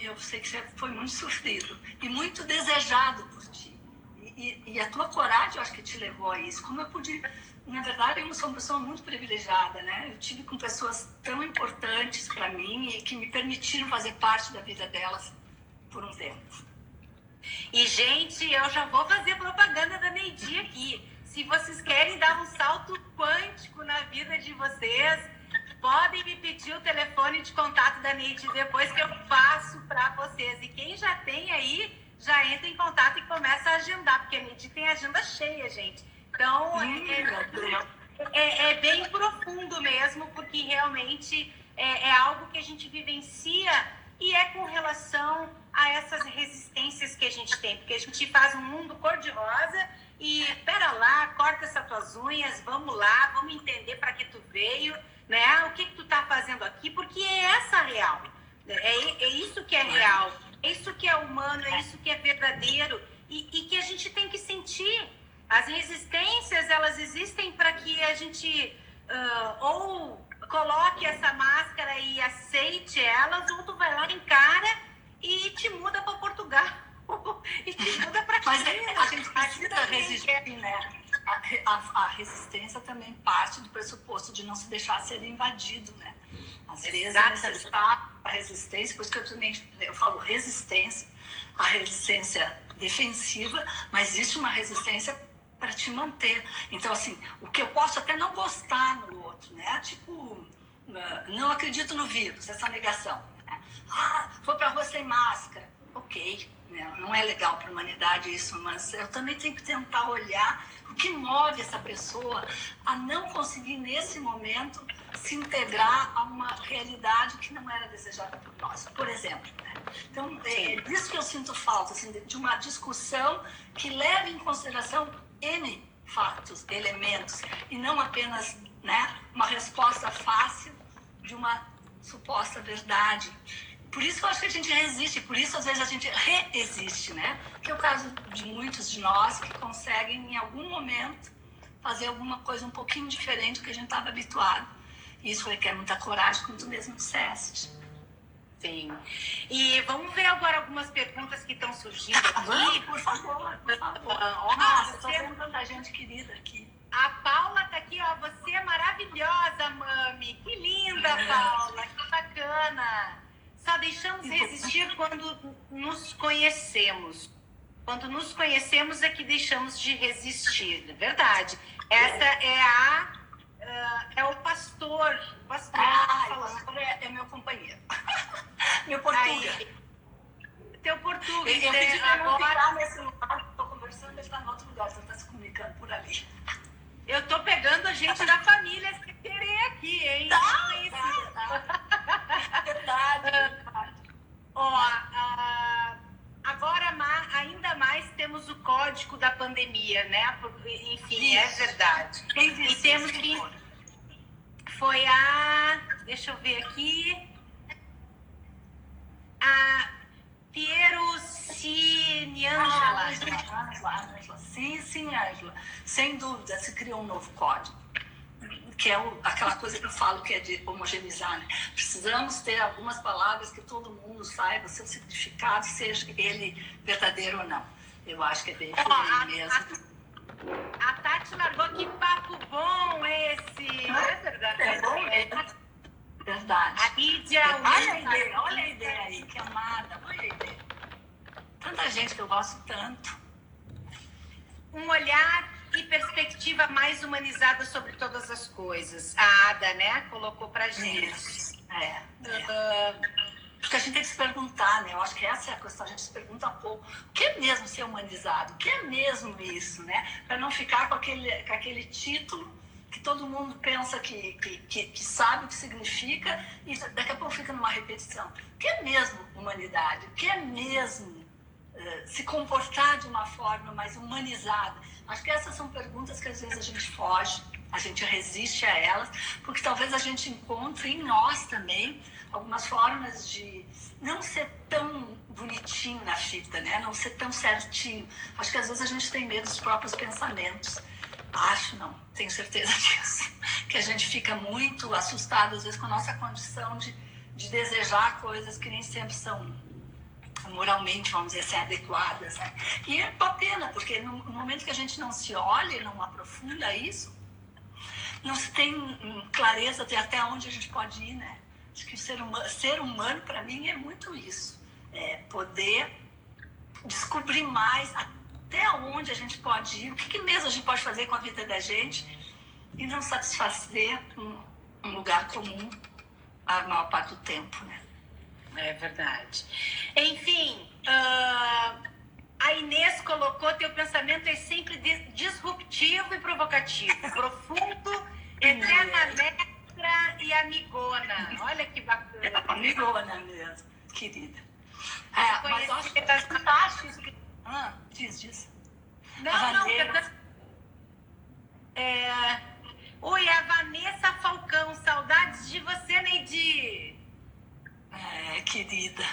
eu sei que você foi muito sofrido e muito desejado por ti. E a tua coragem, eu acho que te levou a isso. Como eu pude... Na verdade, eu sou uma pessoa muito privilegiada, né? Eu tive com pessoas tão importantes para mim e que me permitiram fazer parte da vida delas por um tempo. E, gente, eu já vou fazer propaganda da Neidi aqui. Se vocês querem dar um salto quântico na vida de vocês, podem me pedir o telefone de contato da Neidi depois que eu faço para vocês. E quem já tem aí, já entra em contato e começa a agendar, porque a Neidi tem agenda cheia, gente. Então, é bem profundo mesmo, porque realmente é algo que a gente vivencia e é com relação a essas resistências que a gente tem. Porque a gente faz um mundo cor-de-rosa e, pera lá, corta essas tuas unhas, vamos lá, vamos entender para que tu veio, né? O que tu tá fazendo aqui, porque é essa a real. É isso que é real, é isso que é humano, é isso que é verdadeiro e que a gente tem que sentir. As resistências, elas existem para que a gente ou coloque essa máscara e aceite elas, ou tu vai lá, encara e te muda para Portugal. E te muda para Mas a gente precisa resistir, né? A resistência também parte do pressuposto de não se deixar ser invadido, né? Às vezes é necessário a resistência, por isso que eu falo resistência, a resistência defensiva, mas existe uma resistência para te manter. Então, assim, o que eu posso até não gostar no outro, né? Tipo, não acredito no vírus, essa negação. Né? Vou para a rua sem máscara. Ok, né? Não é legal para a humanidade isso, mas eu também tenho que tentar olhar o que move essa pessoa a não conseguir, nesse momento, se integrar a uma realidade que não era desejada por nós, por exemplo. Né? Então, é disso que eu sinto falta, assim, de uma discussão que leve em consideração N fatos, elementos, e não apenas, né, uma resposta fácil de uma suposta verdade. Por isso eu acho que a gente resiste, por isso às vezes a gente reexiste, né? Que é o caso de muitos de nós que conseguem em algum momento fazer alguma coisa um pouquinho diferente do que a gente estava habituado. E isso requer muita coragem, como tu mesmo disseste. Sim. E vamos ver agora algumas perguntas que estão surgindo aqui. Vamos, por favor, por favor. Nossa, estou vendo tanta gente querida aqui. A Paula tá aqui, ó. Você é maravilhosa, mami. Que linda, Paula. Que bacana. Só deixamos resistir quando nos conhecemos. Quando nos conhecemos é que deixamos de resistir. Verdade. Essa é o pastor. O pastor é meu companheiro. Meu Portuga. Teu Portuga. Eu pedi para não ficar nesse lugar que estou conversando, ele está em outro lugar, você está se comunicando por ali. Eu tô pegando a gente da família sem querer aqui, hein? Verdade. Ó, agora ainda mais temos o código da pandemia, né? Enfim, é verdade. E temos que... Foi deixa eu ver aqui... A Piero Cianiangela. Ângela. Sim, Ângela. Sem dúvida, se criou um novo código. Que é aquela coisa que eu falo que é de homogeneizar. Né? Precisamos ter algumas palavras que todo mundo saiba, seu significado, seja ele verdadeiro ou não. Eu acho que é bem mesmo. A Tati largou, que papo bom esse! É verdade. É bom mesmo. Verdade. A Lídia, olha a ideia aí, que amada, olha a ideia. Tanta gente que eu gosto tanto. Um olhar e perspectiva mais humanizada sobre todas as coisas. A Ada, né, colocou pra gente. Porque a gente tem que se perguntar, né? Eu acho que essa é a questão, a gente se pergunta pouco. O que é mesmo ser humanizado? O que é mesmo isso, né? Para não ficar com aquele título que todo mundo pensa que sabe o que significa e daqui a pouco fica numa repetição. O que é mesmo humanidade? O que é mesmo se comportar de uma forma mais humanizada? Acho que essas são perguntas que às vezes a gente foge, a gente resiste a elas, porque talvez a gente encontre em nós também algumas formas de não ser tão bonitinho na fita, né? Não ser tão certinho. Acho que às vezes a gente tem medo dos próprios pensamentos. Acho, não, tenho certeza disso. Que a gente fica muito assustado, às vezes, com a nossa condição de desejar coisas que nem sempre são moralmente, vamos dizer assim, adequadas. Né? E é uma pena, porque no momento que a gente não se olha e não aprofunda isso, não se tem clareza de até onde a gente pode ir, né? Acho que o ser humano, para mim, é muito isso. É poder descobrir mais até onde a gente pode ir, o que mesmo a gente pode fazer com a vida da gente e não satisfazer um lugar comum a maior parte do tempo, né? É verdade. Enfim, a Inês colocou: teu pensamento é sempre disruptivo e provocativo, profundo, eterna letra e amigona. Olha que bacana. Amigona mesmo, querida. Mas eu acho que é fantástico isso que... diz. Não, Oi, a Vanessa Falcão, saudades de você, Neide. Querida.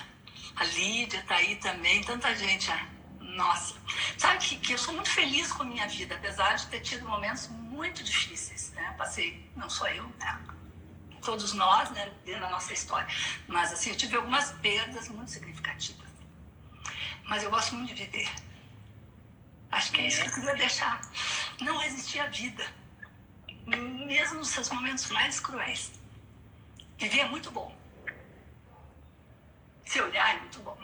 A Lídia tá aí também, tanta gente. Nossa. Sabe que eu sou muito feliz com a minha vida, apesar de ter tido momentos muito difíceis, né? Passei, não só eu, né? Todos nós, né? Dentro da nossa história. Mas, assim, eu tive algumas perdas muito significativas. Mas eu gosto muito de viver. Acho que é isso que eu queria deixar. Não resistir à vida. Mesmo nos seus momentos mais cruéis. Viver é muito bom. Se olhar é muito bom.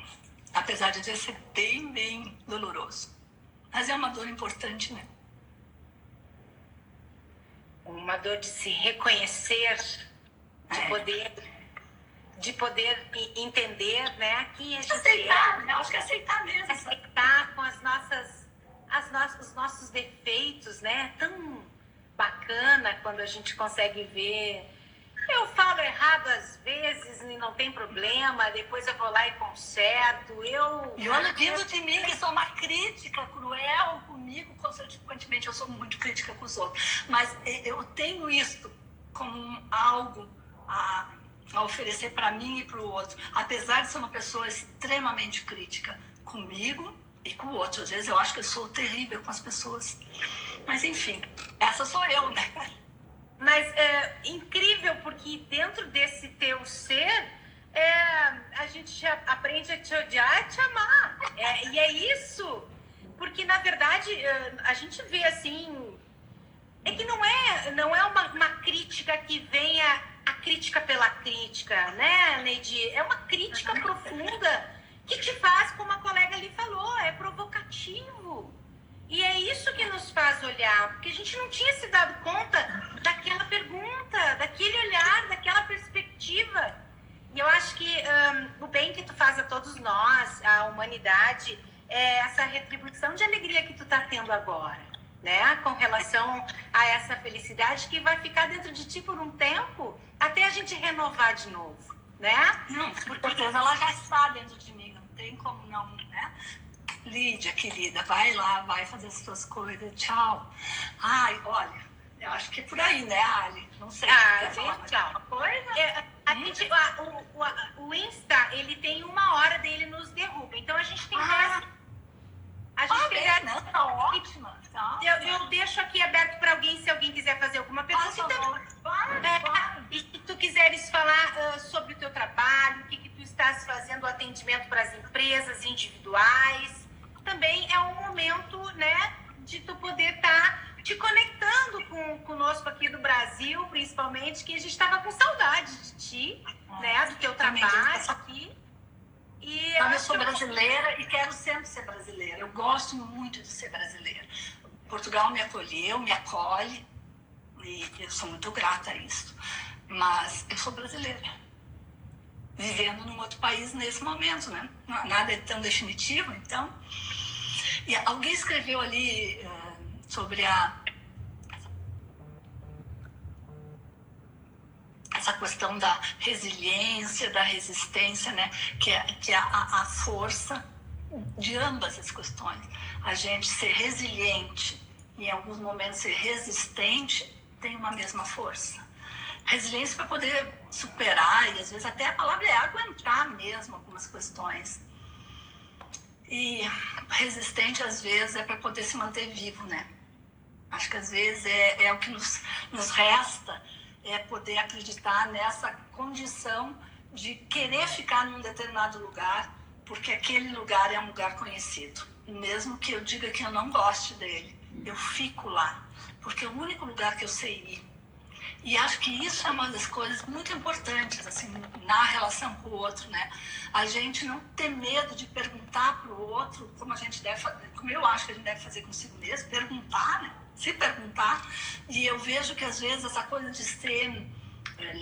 Apesar de ser bem, bem doloroso. Mas é uma dor importante, né? Uma dor de se reconhecer, de poder entender, né, quem a gente aceitar, né? Acho que é aceitar mesmo. Aceitar com os nossos defeitos, né? Tão bacana quando a gente consegue ver. Eu falo errado às vezes e não tem problema, depois eu vou lá e conserto. E olha, vindo de mim, que sou uma crítica cruel comigo, consequentemente eu sou muito crítica com os outros. Mas eu tenho isso como algo a oferecer para mim e para o outro. Apesar de ser uma pessoa extremamente crítica comigo e com o outro. Às vezes eu acho que eu sou terrível com as pessoas. Mas enfim, essa sou eu, né? Mas é incrível, porque dentro desse teu ser, a gente aprende a te odiar e te amar. E é isso. Porque, na verdade, a gente vê assim... É que não é uma crítica que venha a crítica pela crítica, né, Neide? É uma crítica profunda que te faz, como a colega ali falou, é provocativo. E é isso que nos faz olhar, porque a gente não tinha se dado conta daquela pergunta, daquele olhar, daquela perspectiva. E Eu acho que o bem que tu faz a todos nós, a humanidade, é essa retribuição de alegria que tu tá tendo agora, né? Com relação a essa felicidade que vai ficar dentro de ti por um tempo, até a gente renovar de novo, né? Não, porque ela já está dentro de mim, não tem como não, né? Lídia, querida, vai lá, vai fazer as suas coisas, tchau. Ai, olha, eu acho que é por aí, né, Ali? Não sei. Tchau. O Insta, ele tem 1 hora dele nos derruba, então a gente tem 10. A gente tem 10. Não, tá ótima. Tá. Eu deixo aqui aberto para alguém, se alguém quiser fazer alguma pergunta. E se tu quiseres falar sobre o teu trabalho, o que tu estás fazendo, o atendimento para as empresas individuais, também é um momento, né, de tu poder estar te conectando conosco aqui do Brasil, principalmente, que a gente estava com saudade de ti, né, do teu trabalho aqui. Eu sou brasileira e quero sempre ser brasileira. Eu gosto muito de ser brasileira. Portugal me acolheu, me acolhe, e eu sou muito grata a isso. Mas eu sou brasileira, vivendo num outro país nesse momento, né? Nada é tão definitivo, então. E alguém escreveu ali sobre essa questão da resiliência, da resistência, né? Que é a força de ambas as questões. A gente ser resiliente e em alguns momentos ser resistente tem uma mesma força. Resiliência para poder superar, e às vezes até a palavra é aguentar mesmo algumas questões. E resistente às vezes é para poder se manter vivo, né? Acho que às vezes é o que nos resta, é poder acreditar nessa condição de querer ficar num determinado lugar, porque aquele lugar é um lugar conhecido. E mesmo que eu diga que eu não goste dele, eu fico lá, porque é o único lugar que eu sei ir. E acho que isso é uma das coisas muito importantes, assim, na relação com o outro, né? A gente não ter medo de perguntar para o outro como a gente deve fazer, como eu acho que a gente deve fazer consigo mesmo, perguntar, né? Se perguntar. E eu vejo que às vezes essa coisa de ser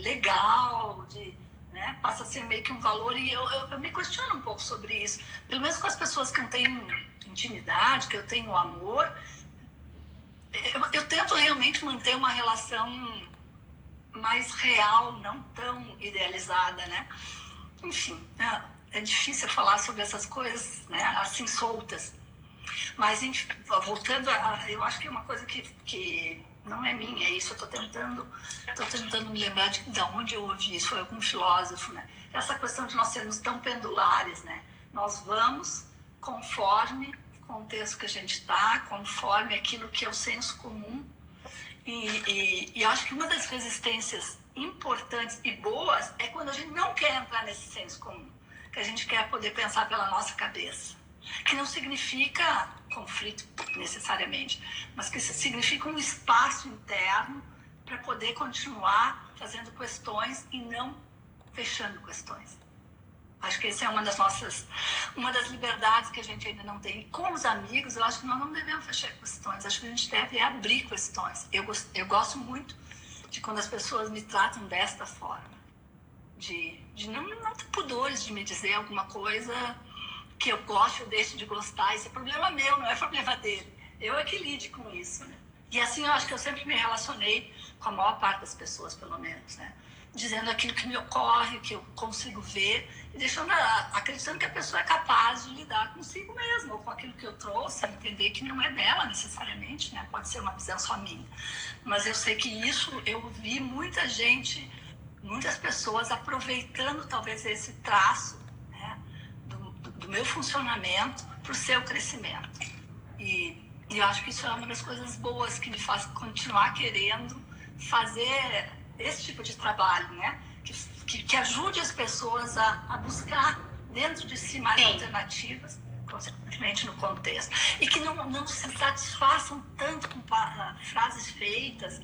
legal, né, passa a ser meio que um valor, e eu me questiono um pouco sobre isso. Pelo menos com as pessoas que eu tenho intimidade, que eu tenho amor, eu tento realmente manter uma relação mais real, não tão idealizada, né? Enfim, é difícil falar sobre essas coisas, né, assim, soltas. Mas, voltando eu acho que é uma coisa que não é minha, é isso. Eu estou tentando me lembrar de onde eu ouvi isso, foi algum filósofo, né? Essa questão de nós sermos tão pendulares, né? Nós vamos conforme o contexto que a gente está, conforme aquilo que é o senso comum. E acho que uma das resistências importantes e boas é quando a gente não quer entrar nesse senso comum, que a gente quer poder pensar pela nossa cabeça, que não significa conflito necessariamente, mas que significa um espaço interno para poder continuar fazendo questões e não fechando questões. Acho que essa é uma das liberdades que a gente ainda não tem. E com os amigos, eu acho que nós não devemos fechar questões. Acho que a gente deve abrir questões. Eu gosto muito de quando as pessoas me tratam desta forma. De não ter pudores de me dizer alguma coisa que eu gosto ou deixo de gostar. Isso é problema meu, não é problema dele. Eu é que lide com isso, né? E assim eu acho que eu sempre me relacionei com a maior parte das pessoas, pelo menos, né? Dizendo aquilo que me ocorre, que eu consigo ver, e acreditando que a pessoa é capaz de lidar consigo mesma, ou com aquilo que eu trouxe, entender que não é dela necessariamente, né? Pode ser uma visão só minha. Mas eu sei que isso, eu vi muita gente, muitas pessoas aproveitando talvez esse traço, né, do meu funcionamento para o seu crescimento. E eu acho que isso é uma das coisas boas que me faz continuar querendo fazer esse tipo de trabalho, né? Que ajude as pessoas a buscar dentro de si mais alternativas, consequentemente no contexto, e que não se satisfaçam tanto com frases feitas,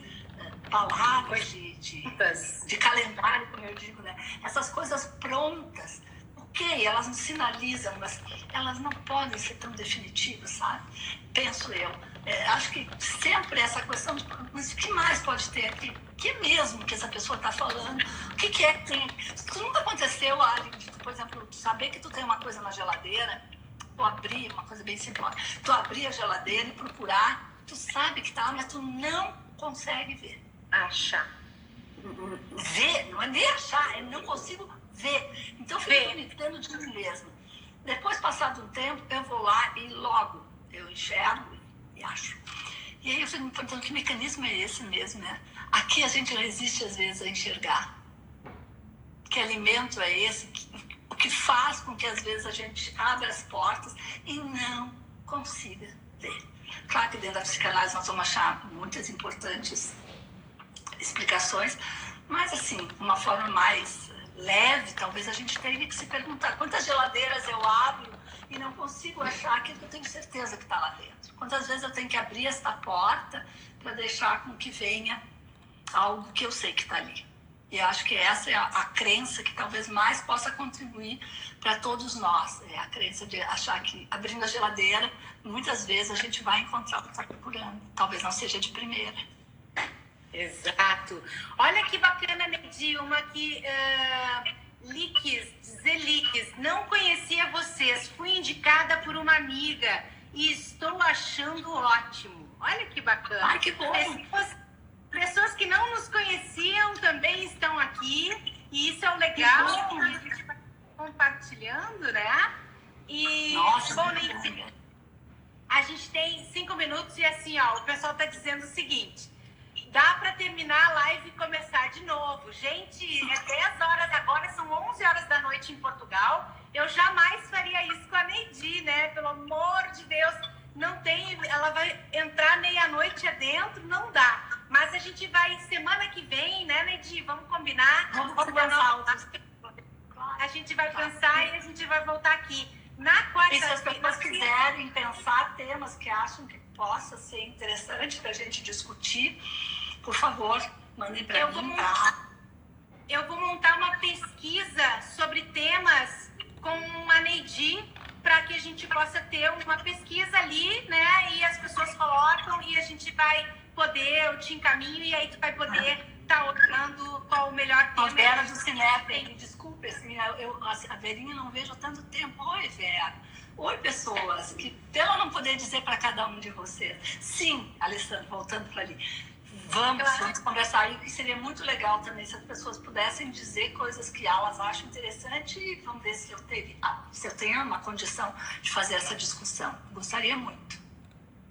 palavras de calendário, como eu digo, né? Essas coisas prontas. ok, elas nos sinalizam, mas elas não podem ser tão definitivas, sabe? Penso eu. Acho que sempre essa questão de, mas o que mais pode ter aqui? O que é mesmo que essa pessoa está falando? O que é que tem? Isso nunca aconteceu, Ali, de, por exemplo, saber que tu tem uma coisa na geladeira, tu abrir, uma coisa bem simples, tu abrir a geladeira e procurar, tu sabe que tá, mas tu não consegue ver. Achar. Ver, não é nem achar, é não consigo ver. Então eu fico imitando de mim mesma. Depois, passado um tempo, eu vou lá e logo eu enxergo e acho. E aí eu fico me perguntando que mecanismo é esse mesmo, né? Aqui a gente resiste às vezes a enxergar. Que alimento é esse? O que faz com que às vezes a gente abra as portas e não consiga ver. Claro que dentro da psicanálise nós vamos achar muitas importantes explicações, mas assim, uma forma mais leve, talvez a gente tenha que se perguntar quantas geladeiras eu abro e não consigo achar aquilo que eu tenho certeza que está lá dentro. Quantas vezes eu tenho que abrir esta porta para deixar com que venha algo que eu sei que está ali. E acho que essa é a crença que talvez mais possa contribuir para todos nós. É a crença de achar que abrindo a geladeira, muitas vezes a gente vai encontrar o que está procurando. Talvez não seja de primeira. Exato. Olha que bacana, Neidi, uma aqui, Zelix, não conhecia vocês, fui indicada por uma amiga e estou achando ótimo. Olha que bacana. Ai, que bom. Pessoas que não nos conheciam também estão aqui, e isso é o legal, que a gente vai compartilhando, né? E, nossa, bom, Neidi, a gente tem 5 minutos e assim, ó, o pessoal tá dizendo o seguinte: dá para terminar a live e começar de novo. Gente, é 10 horas agora, são 11 horas da noite em Portugal. Eu jamais faria isso com a Neidi, né? Pelo amor de Deus, não tem... Ela vai entrar meia-noite adentro, não dá. Mas a gente vai, semana que vem, né, Neidi? Vamos combinar? Vamos pensar. A gente vai pensar e a gente vai voltar aqui. Na quarta-feira... E se as pessoas quiserem pensar temas que acham que possa ser interessante para a gente discutir, por favor, mandem para mim. Eu vou montar uma pesquisa sobre temas com a Neidi, para que a gente possa ter uma pesquisa ali, né? E as pessoas colocam e a gente vai poder, eu te encaminho e aí tu vai poder estar olhando qual o melhor tema. A Vera do Cinep, desculpe, assim, a Verinha não vejo há tanto tempo. Oi, Vera. Oi, pessoas, que pelo não poder dizer para cada um de vocês. Sim, Alessandra, voltando para ali. Vamos conversar. E seria muito legal também se as pessoas pudessem dizer coisas que elas acham interessante e vamos ver se eu tenho uma condição de fazer essa discussão. Gostaria muito.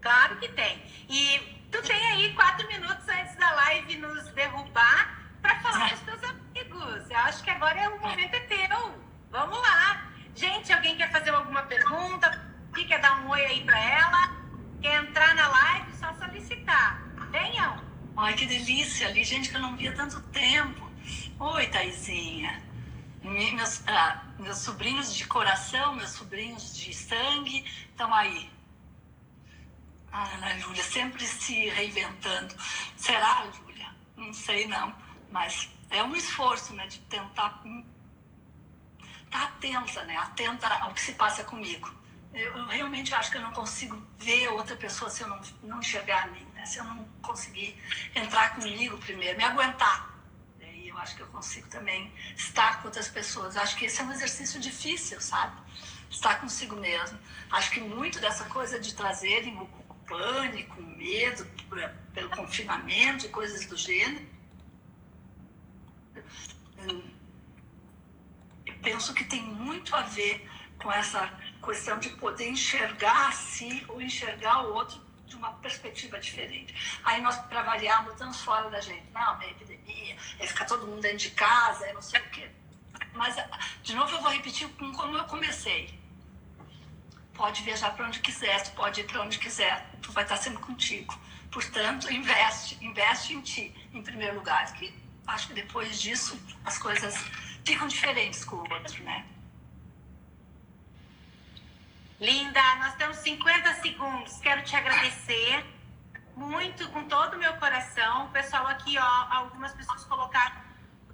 Claro que tem. E tu tem aí 4 minutos antes da live nos derrubar para falar com os teus amigos. Eu acho que agora o momento é teu. Vamos lá. Gente, alguém quer fazer alguma pergunta? Quer dar um oi aí para ela? Quer entrar na live? Só solicitar. Venham. Ai, que delícia ali, gente que eu não via há tanto tempo. Oi, Taizinha. Meus sobrinhos de coração, meus sobrinhos de sangue estão aí. A Ana Júlia sempre se reinventando. Será, Júlia? Não sei não, mas é um esforço, né, de tentar estar atenta, né, atenta ao que se passa comigo. Eu realmente acho que eu não consigo ver outra pessoa se eu não enxergar a mim, né? Se eu não conseguir entrar comigo primeiro, me aguentar. E eu acho que eu consigo também estar com outras pessoas. Acho que esse é um exercício difícil, sabe? Estar consigo mesmo. Acho que muito dessa coisa de trazerem o pânico, o medo pelo confinamento e coisas do gênero, eu penso que tem muito a ver com essa questão de poder enxergar a si ou enxergar o outro de uma perspectiva diferente. Aí nós, para variar, botamos fora da gente. Não, é epidemia, é ficar todo mundo dentro de casa, é não sei o quê. Mas, de novo, eu vou repetir como eu comecei. Pode viajar para onde quiser, tu pode ir para onde quiser, tu vai estar sempre contigo. Portanto, investe em ti, em primeiro lugar, que acho que depois disso as coisas ficam diferentes com o outro, né? Linda, nós temos 50 segundos. Quero te agradecer muito, com todo o meu coração. O pessoal aqui, ó, algumas pessoas colocaram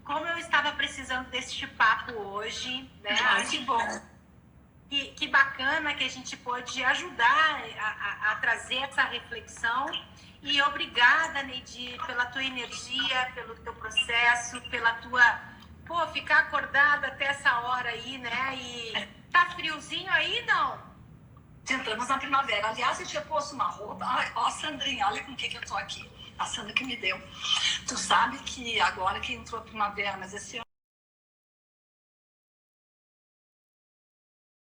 como eu estava precisando deste papo hoje, né? Ai, que bom. Que bacana que a gente pôde ajudar a trazer essa reflexão. E obrigada, Neide, pela tua energia, pelo teu processo, pela tua... Pô, ficar acordada até essa hora aí, né? E tá friozinho aí, não? Entramos na primavera. Aliás, eu tinha posto uma roupa. Ai, ó, Sandrinha, olha com o que eu tô aqui. A Sandra que me deu. Tu sabe que agora que entrou a primavera, mas esse